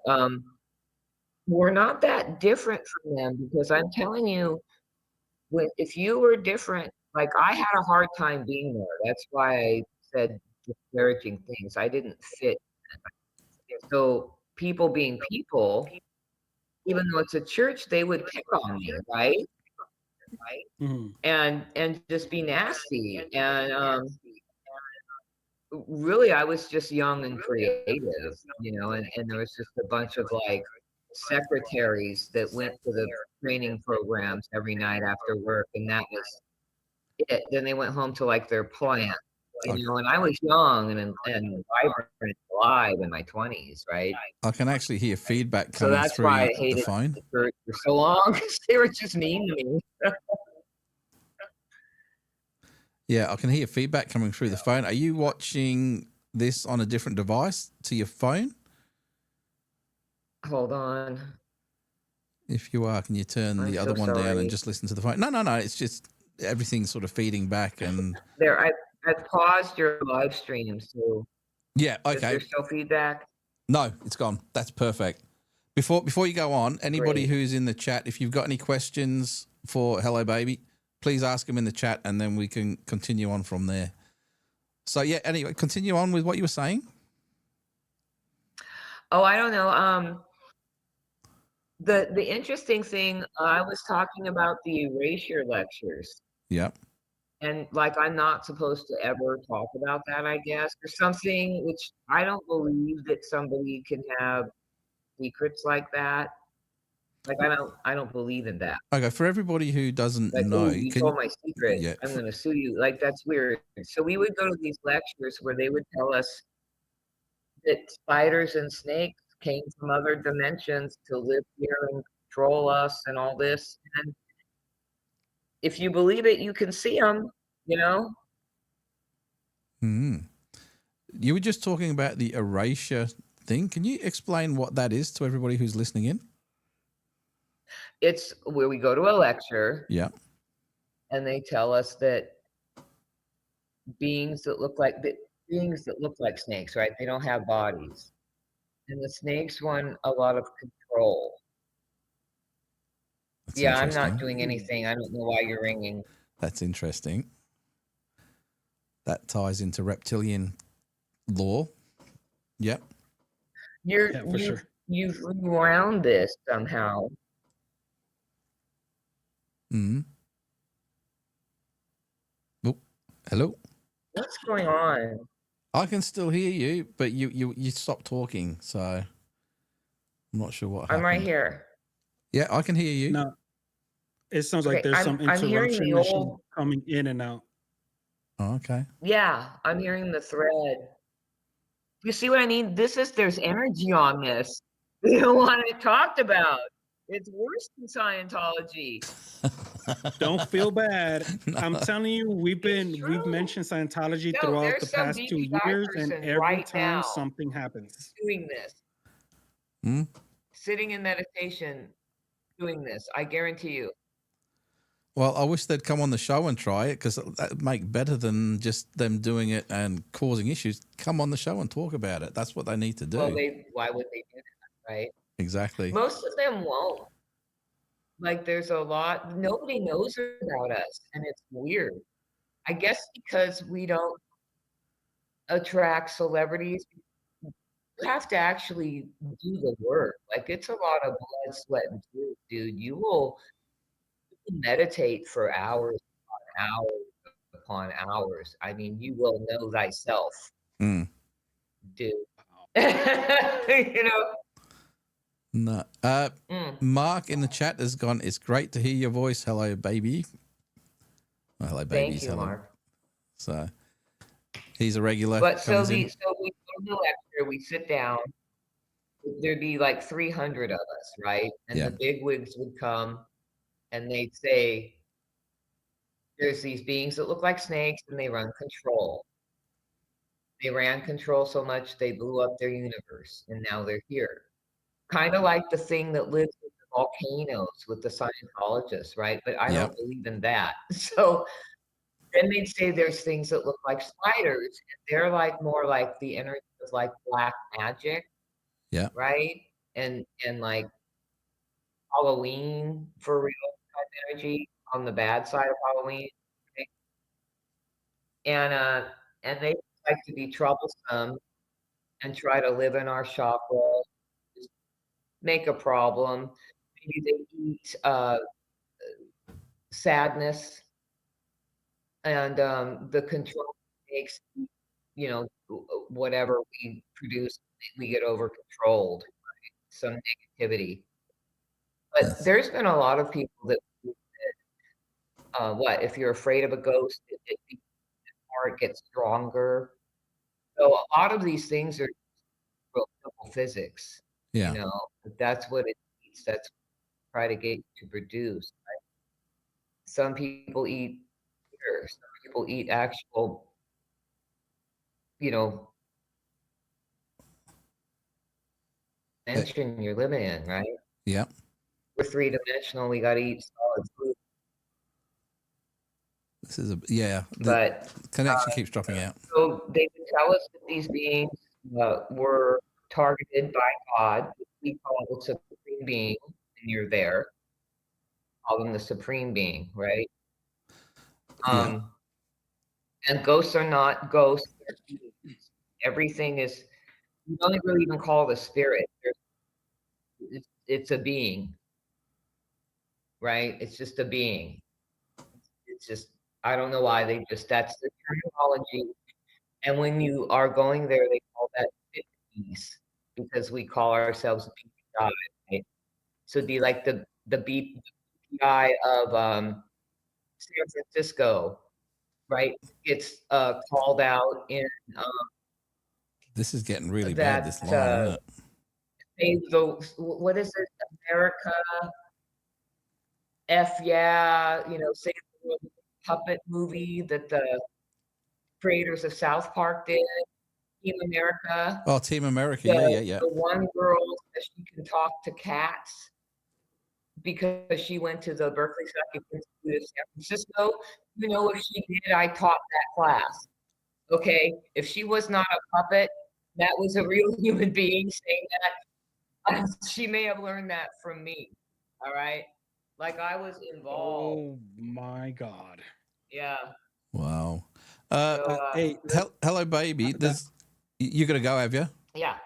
we're not that different from them, because I'm telling you, if you were different, like I had a hard time being there. That's why I said disparaging things. I didn't fit. So people being people, even though it's a church, they would pick on me, right? And just be nasty. And really, I was just young and creative, and there was just a bunch of like secretaries that went to the training programs every night after work, and that was it. Then they went home to like their plant, and I was young and vibrant and alive in my 20s, right? I can actually hear feedback So coming that's through why I the hated phone. the church for so long, because they were just mean to me. Yeah, I can hear feedback coming through the phone. Are you watching this on a different device to your phone? Hold on. If you are, can you turn I'm the so other one down sorry. and just listen to the phone? No. It's just everything's sort of feeding back and There, I've paused your live stream, so yeah. is Okay. there still feedback? No, it's gone. That's perfect. Before you go on, anybody Great. who's in the chat, if you've got any questions for Hello Baby, please ask them in the chat, and then we can continue on from there. So yeah. Anyway, continue on with what you were saying. Oh, I don't know. The interesting thing, I was talking about the erasure lectures, Yeah. and like I'm not supposed to ever talk about that, I guess, or something, which I don't believe that somebody can have secrets like that. Like I don't believe in that. Okay. For everybody who doesn't Like, know, oh, you told my secret, yeah. I'm gonna sue you. Like that's weird. So we would go to these lectures where they would tell us that spiders and snakes came from other dimensions to live here and control us and all this. And if you believe it, you can see them, you know? Hmm. You were just talking about the erasure thing. Can you explain what that is to everybody who's listening in? It's where we go to a lecture Yeah. and they tell us that beings that look like snakes, right? They don't have bodies. And the snakes want a lot of control. That's Yeah, I'm interesting. not doing anything. I don't know why you're ringing. That's interesting. That ties into reptilian law. Yep. Yeah, for sure. You've rewound this somehow. Mm. Oh, hello. What's going on? I can still hear you, but you stopped talking, so I'm not sure what happened. I'm right here. Yeah, I can hear you. No, it sounds like Okay, there's some I'm hearing interruption the machine old. coming in and out. Oh, okay. Yeah, I'm hearing the thread. You see what I mean? There's energy on this. We don't want it talked about. It's worse than Scientology. Don't feel bad. No. I'm telling you, we've true. mentioned Scientology No, throughout there's the some past 2 BPI years, and person every right time now something happens. doing this, Hmm? sitting in meditation, doing this. I guarantee you. Well, I wish they'd come on the show and try it, because that would make better than just them doing it and causing issues. Come on the show and talk about it. That's what they need to do. Well, why would they do that, right? Exactly. Most of them won't. Like there's a lot, nobody knows about us, and it's weird. I guess because we don't attract celebrities, you have to actually do the work. Like it's a lot of blood, sweat, and tears, dude. You can meditate for hours upon hours upon hours. I mean, you will know thyself, Mm. dude. You know? No. Mark in the chat has gone, it's great to hear your voice. Hello, baby. Well, hello, babies. Thank you, hello. Mark. So he's a regular. But so comes we in. go to the lecture, we sit down. There'd be like 300 of us, right? And Yeah. the bigwigs would come and they'd say, there's these beings that look like snakes and they run control. They ran control so much they blew up their universe and now they're here. Kind of like the thing that lives with the volcanoes with the Scientologists, right? But I Yep. don't believe in that. So then they'd say there's things that look like spiders, and they're like more like the energy of like black magic. Yeah. Right? And like Halloween for real type energy on the bad side of Halloween. Okay? And they like to be troublesome and try to live in our chakra, just make a problem. Maybe they eat sadness, and the control makes, you know, whatever we produce, we get over controlled, right? Some negativity. But Yes. there's been a lot of people that what if you're afraid of a ghost, it gets stronger. So a lot of these things are real simple physics. Yeah. You know, that's what it needs. That's what try to get you to produce. Right? Some people eat beer. Some people eat actual, you know, dimension you're living in, right? Yeah. we're three-dimensional. We got to eat solid food. This is the But connection keeps dropping out. so they would tell us that these beings were targeted by God. We call the supreme being, and you're there. Call them the supreme being, right? Yeah. And ghosts are not ghosts. They're beings. Everything is. You don't really even call it a spirit. It's a being, right? It's just a being. It's just, I don't know why that's the terminology. And when you are going there, they call that bees because we call ourselves BPI, right? So it'd be like the BPI of San Francisco, right? It's called out in This is getting really that bad, this line, isn't it? what is it? America F yeah, Save the World puppet movie that the creators of South Park did, Team America. Oh, Team America. Yeah. The one girl that she can talk to cats because she went to the Berkeley Psychic Institute of San Francisco. If she did, I taught that class. Okay, if she was not a puppet, that was a real human being saying that. She may have learned that from me. All right, like I was involved. Oh my God. Yeah. Wow. Hey, Hello, baby. You got to go, have you? Yeah.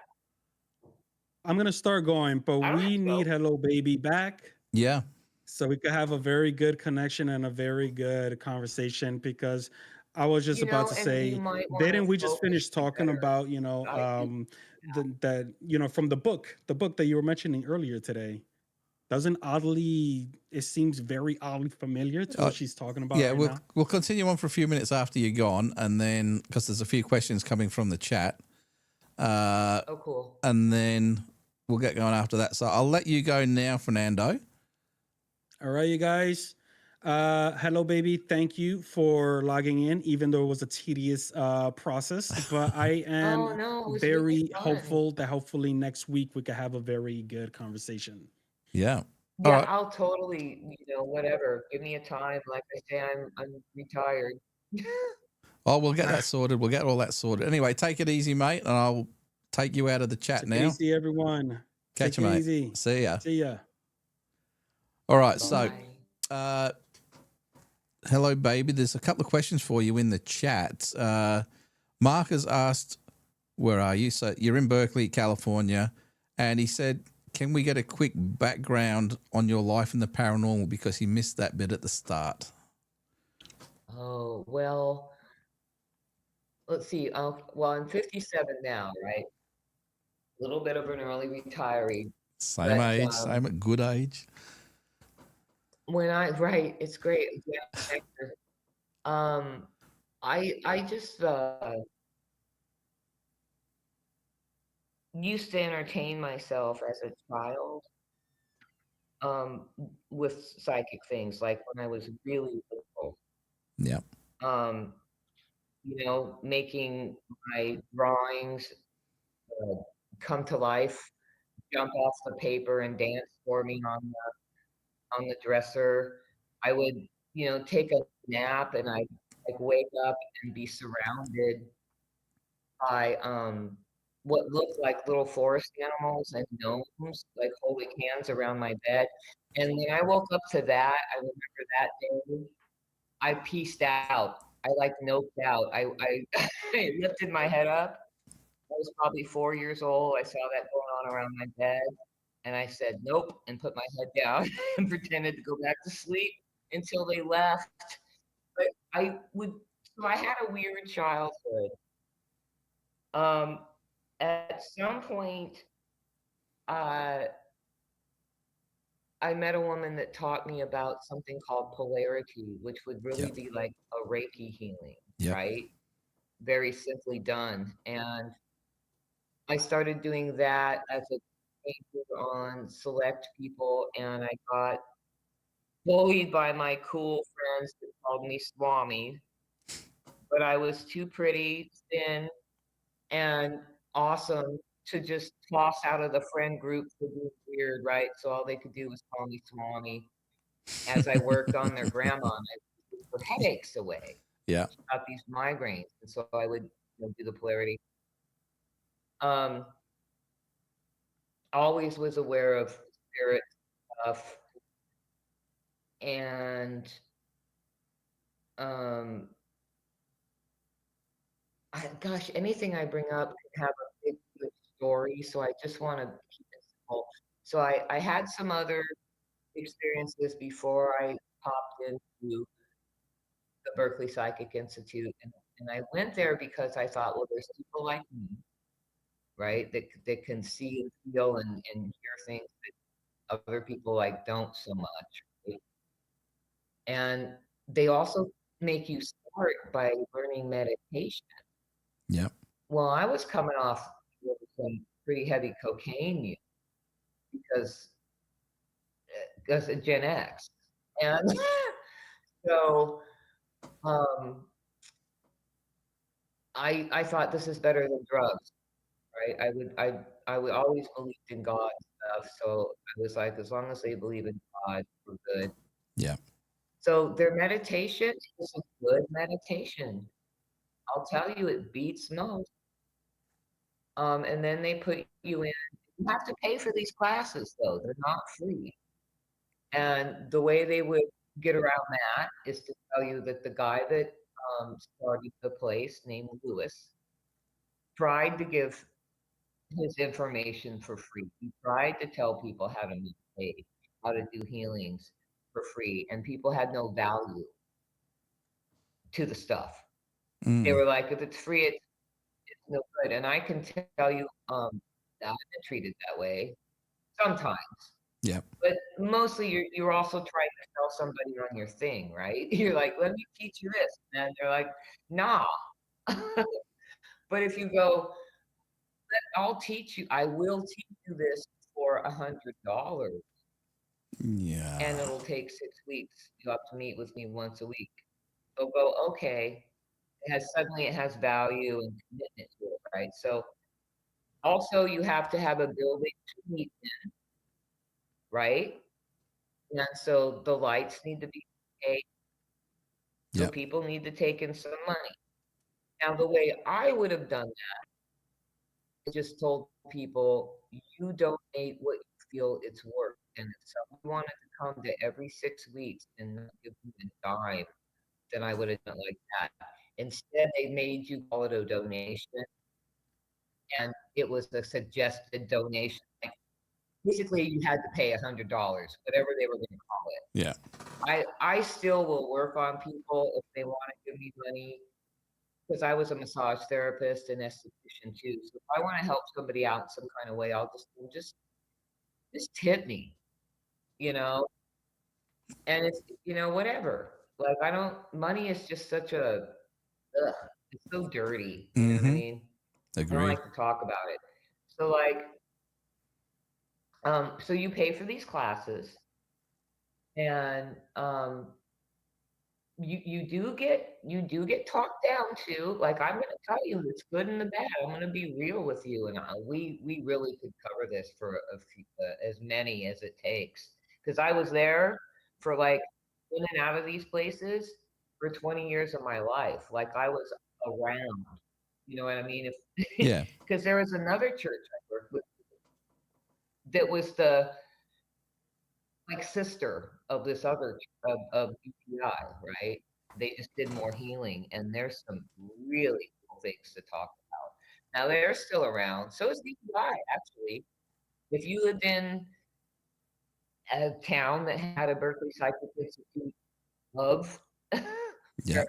I'm gonna start going, but I don't we have to go. need Hello Baby back Yeah. so we could have a very good connection and a very good conversation. Because I was just about to and say, you might wanna didn't we just focus finish talking better. about I do. from the book that you were mentioning earlier today? Doesn't it seems very oddly familiar to what she's talking about Yeah, right now? we'll continue on for a few minutes after you're gone, and then because there's a few questions coming from the chat, Oh, cool. and then we'll get going after that. So I'll let you go now, Fernando. All right, you guys. Hello, baby. Thank you for logging in, even though it was a tedious process. But I am Oh, no, it was very really fun. hopeful that hopefully next week we can have a very good conversation. Yeah. Yeah, All right. I'll totally, whatever. Give me a time. Like I say, I'm retired. Oh, we'll get that sorted. We'll get all that sorted. Anyway, take it easy, mate, and I'll take you out of the chat Take now. it easy, everyone. Catch Take you, it mate. easy. See ya. See ya. All right. Bye. So, hello, baby. There's a couple of questions for you in the chat. Mark has asked, where are you? So you're in Berkeley, California. And he said, can we get a quick background on your life in the paranormal? Because he missed that bit at the start. Oh, well, let's see. Well, I'm 57 now, right? A little bit of an early retiree. Same But, age, same at good age. Right, it's great. Yeah, I just used to entertain myself as a child with psychic things, like when I was really little. Yeah. Making my drawings come to life, jump off the paper and dance for me on the dresser. I would, take a nap and I'd like wake up and be surrounded by what looked like little forest animals and gnomes like holding hands around my bed. And when I woke up to that, I remember that day, I pieced out. I like noped out. I I lifted my head up. I was probably 4 years old. I saw that going on around my bed, and I said, "Nope," and put my head down and pretended to go back to sleep until they left. But so I had a weird childhood. At some point, I met a woman that taught me about something called polarity, which would really be like a Reiki healing, right? Very simply done. And I started doing that as a teenager on select people, and I got bullied by my cool friends that called me Swami. But I was too pretty, thin, and awesome to just toss out of the friend group for being weird, right? So all they could do was call me Swanee as I worked on their grandma, and I took her headaches away. Yeah. About these migraines, and so I would do the polarity. Always was aware of spirit stuff, and gosh, anything I bring up can have a big good story, so I just want to keep it simple. So I had some other experiences before I popped into the Berkeley Psychic Institute, and I went there because I thought, well, there's people like me, right, that can see and feel and hear things that other people like don't so much, right? And they also make you start by learning meditation. Yeah. Well, I was coming off with some pretty heavy cocaine use because of Gen X, and so I thought this is better than drugs, right? I would always believed in God and stuff, so I was like, as long as they believe in God, we're good. Yeah. So their meditation is a good meditation. I'll tell you, it beats most. And then they put you in. You have to pay for these classes, though. They're not free. And the way they would get around that is to tell you that the guy that started the place, named Lewis, tried to give his information for free. He tried to tell people how to meditate, how to do healings for free, and people had no value to the stuff. They were like, if it's free, it's no good. And I can tell you that I've been treated that way sometimes. Yeah. But mostly you're also trying to tell somebody on your thing, right? You're like, let me teach you this. And they're like, nah. But if you go, I'll teach you, I will teach you this for $100. Yeah. And it'll take 6 weeks. You'll have to meet with me once a week. They'll go, okay. Suddenly it has value and commitment to it, right? So also you have to have a building to meet in, right? And so the lights need to be paid. So people need to take in some money. Now the way I would have done that is just told people, you donate what you feel it's worth. And if someone wanted to come to every 6 weeks and not give me a dime, then I would have done it like that. Instead, they made you call it a donation, and it was a suggested donation. Like, basically, you had to pay $100, whatever they were going to call it. Yeah. I still will work on people if they want to give me money, because I was a massage therapist and esthetician too. So if I want to help somebody out in some kind of way, I'll just tip me, you know. And it's whatever. Like money is just such a it's so dirty. You know what I mean? I don't Agreed. like to talk about it. So like, so you pay for these classes, and you do get talked down to. Like, I'm going to tell you, it's good and the bad. I'm going to be real with you, and we really could cover this for as many as it takes, because I was there for like in and out of these places for 20 years of my life. Like, I was around. You know what I mean? Yeah. Because there was another church I worked with that was the like sister of this other of UPI, right? They just did more healing, and there's some really cool things to talk about. Now they're still around. So is UPI, actually. If you lived in a town that had a Berkeley Psychic Institute of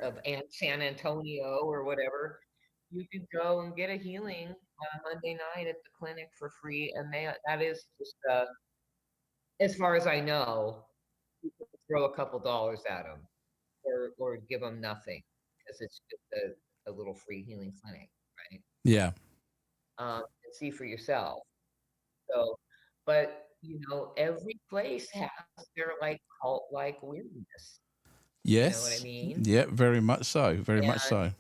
of San Antonio or whatever, you could go and get a healing on a Monday night at the clinic for free, and that is just as far as I know, you can throw a couple dollars at them or give them nothing, because it's just a little free healing clinic, right? Yeah. And see for yourself. So, but every place has their like cult-like weirdness. Yes. You know what I mean? Yeah, very much so. Very much so.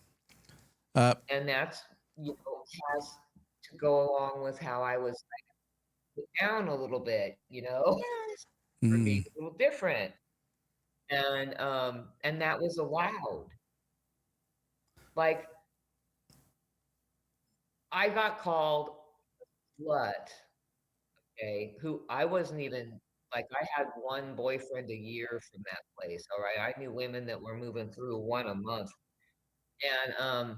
And that's has to to go along with how I was put down a little bit, for being a little different. And that was allowed. Like, I got called slut, okay, who I wasn't even like, I had one boyfriend a year from that place. All right. I knew women that were moving through one a month. And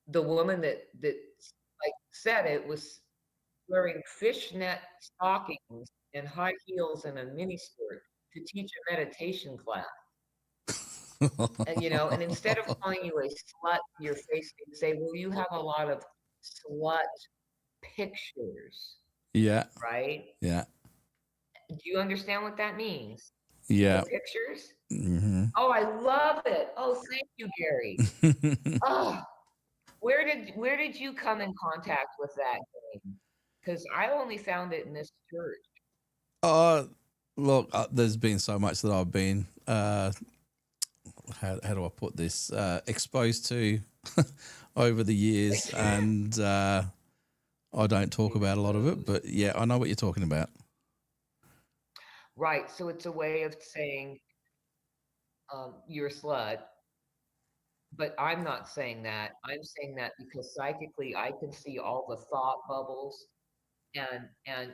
the woman that like said it was wearing fishnet stockings and high heels and a miniskirt to teach a meditation class. And and instead of calling you a slut to your face, they say, well, you have a lot of slut pictures, Yeah. right? Yeah. Do you understand what that means? Yeah. The pictures? Mm-hmm. Oh, I love it. Oh, thank you, Gary. Oh, where did you come in contact with that game? Because I only found it in this church. Look, there's been so much that I've been, how do I put this, exposed to over the years, and I don't talk about a lot of it, but yeah, I know what you're talking about. Right. So it's a way of saying you're a slut, but I'm not saying that. I'm saying that because psychically I can see all the thought bubbles and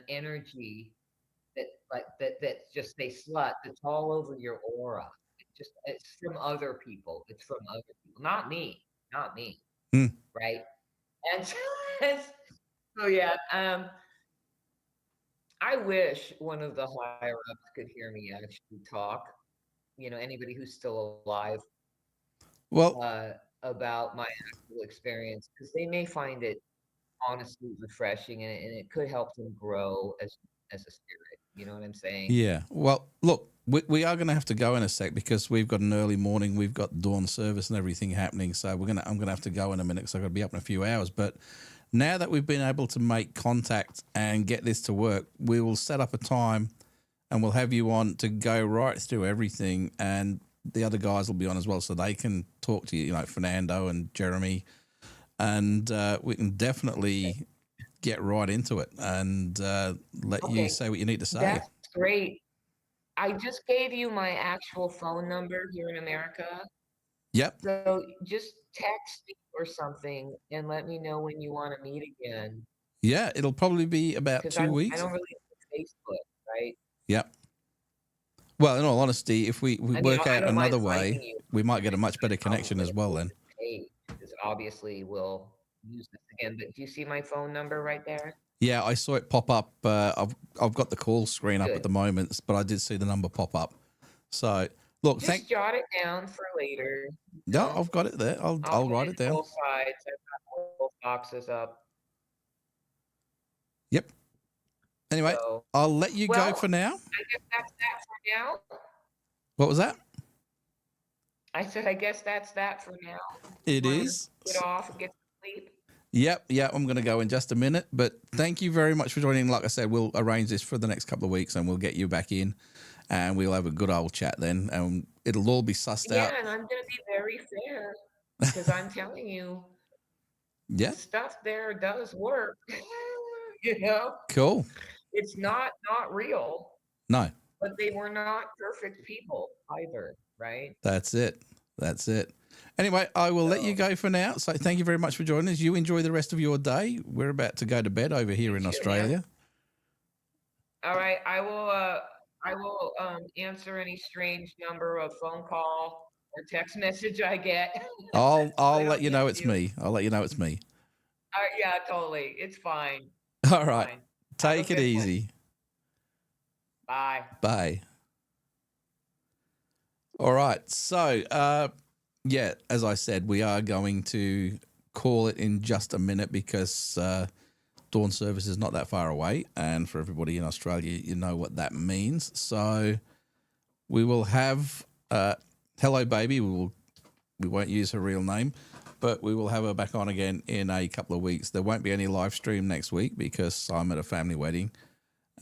energy that just say slut. It's all over your aura. It's from other people. It's from other people, not me, right? And so yeah, I wish one of the higher ups could hear me actually talk. Anybody who's still alive, Well, about my actual experience, because they may find it honestly refreshing, and it could help them grow as a spirit. You know what I'm saying? yeah. Well, look, we are going to have to go in a sec because we've got an early morning, we've got dawn service and everything happening. So I'm going to have to go in a minute because I've got to be up in a few hours. But now that we've been able to make contact and get this to work, we will set up a time and we'll have you on to go right through everything, and the other guys will be on as well, so they can talk to you, Fernando and Jeremy, and we can definitely get right into it and let you say what you need to say. That's great. I just gave you my actual phone number here in America. Yep. So just text me or something and let me know when you want to meet again. Yeah, it'll probably be about 2 weeks. I don't really use Facebook, right? Yep. Well, in all honesty, if we work out another way, we might get a much better connection as well then. Because obviously we'll use this again. But do you see my phone number right there? Yeah, I saw it pop up. I've got the call screen up at the moment, but I did see the number pop up. So look, just jot it down for later. No, I've got it there. I'll write it down. Both sides. I've got both boxes up. Yep. Anyway, so, I'll let you go for now. I guess that's that for now. What was that? I said, I guess that's that for now. It is. Get off and get to sleep. Yep. I'm going to go in just a minute. But thank you very much for joining. Like I said, we'll arrange this for the next couple of weeks and we'll get you back in and we'll have a good old chat then. And it'll all be sussed out. Yeah, and I'm going to be very fair because I'm telling you, the stuff there does work. Cool. It's not real. No. But they were not perfect people either, right? That's it. Anyway, I will let you go for now. So thank you very much for joining us. You enjoy the rest of your day. We're about to go to bed over here in Australia. Yeah. All right. I will answer any strange number of phone call or text message I get. I'll let you know it's me. I'll let you know it's me. Yeah, totally. It's fine. All right. Fine. Take it easy. Bye. Bye. All right. So, as I said, we are going to call it in just a minute because dawn service is not that far away. And for everybody in Australia, you know what that means. So we will have Hello Baby. We won't use her real name, but we will have her back on again in a couple of weeks. There won't be any live stream next week because I'm at a family wedding,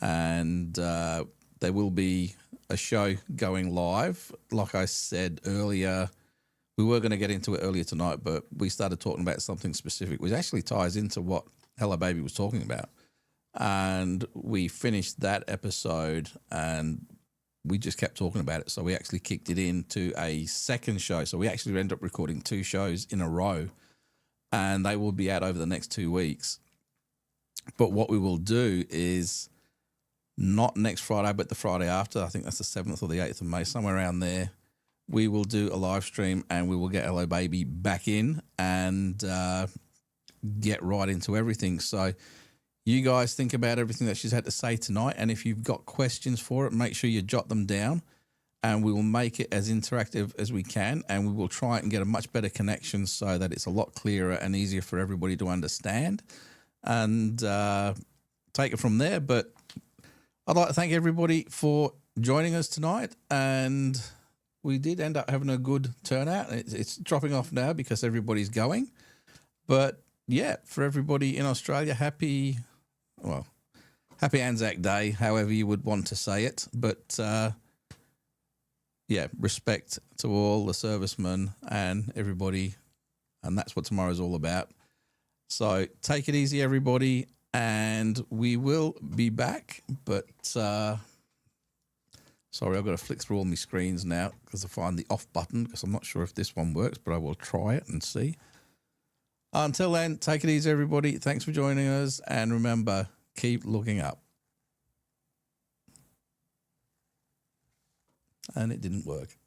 and there will be a show going live. Like I said earlier, we were going to get into it earlier tonight, but we started talking about something specific, which actually ties into what Hello Baby was talking about. And we finished that episode and we just kept talking about it. So we actually kicked it into a second show. So we actually ended up recording 2 shows in a row, and they will be out over the next 2 weeks. But what we will do is not next Friday, but the Friday after. I think that's the 7th or the 8th of May, somewhere around there. We will do a live stream and we will get Hello Baby back in and get right into everything. So you guys think about everything that she's had to say tonight. And if you've got questions for it, make sure you jot them down and we will make it as interactive as we can. And we will try and get a much better connection so that it's a lot clearer and easier for everybody to understand and take it from there. But I'd like to thank everybody for joining us tonight. And we did end up having a good turnout. It's dropping off now because everybody's going. But yeah, for everybody in Australia, happy Anzac Day, however you would want to say it. But yeah, respect to all the servicemen and everybody. And that's what tomorrow's all about. So take it easy, everybody. And we will be back. But sorry, I've got to flick through all my screens now because I find the off button because I'm not sure if this one works, but I will try it and see. Until then, take it easy, everybody. Thanks for joining us. And remember, keep looking up. And it didn't work.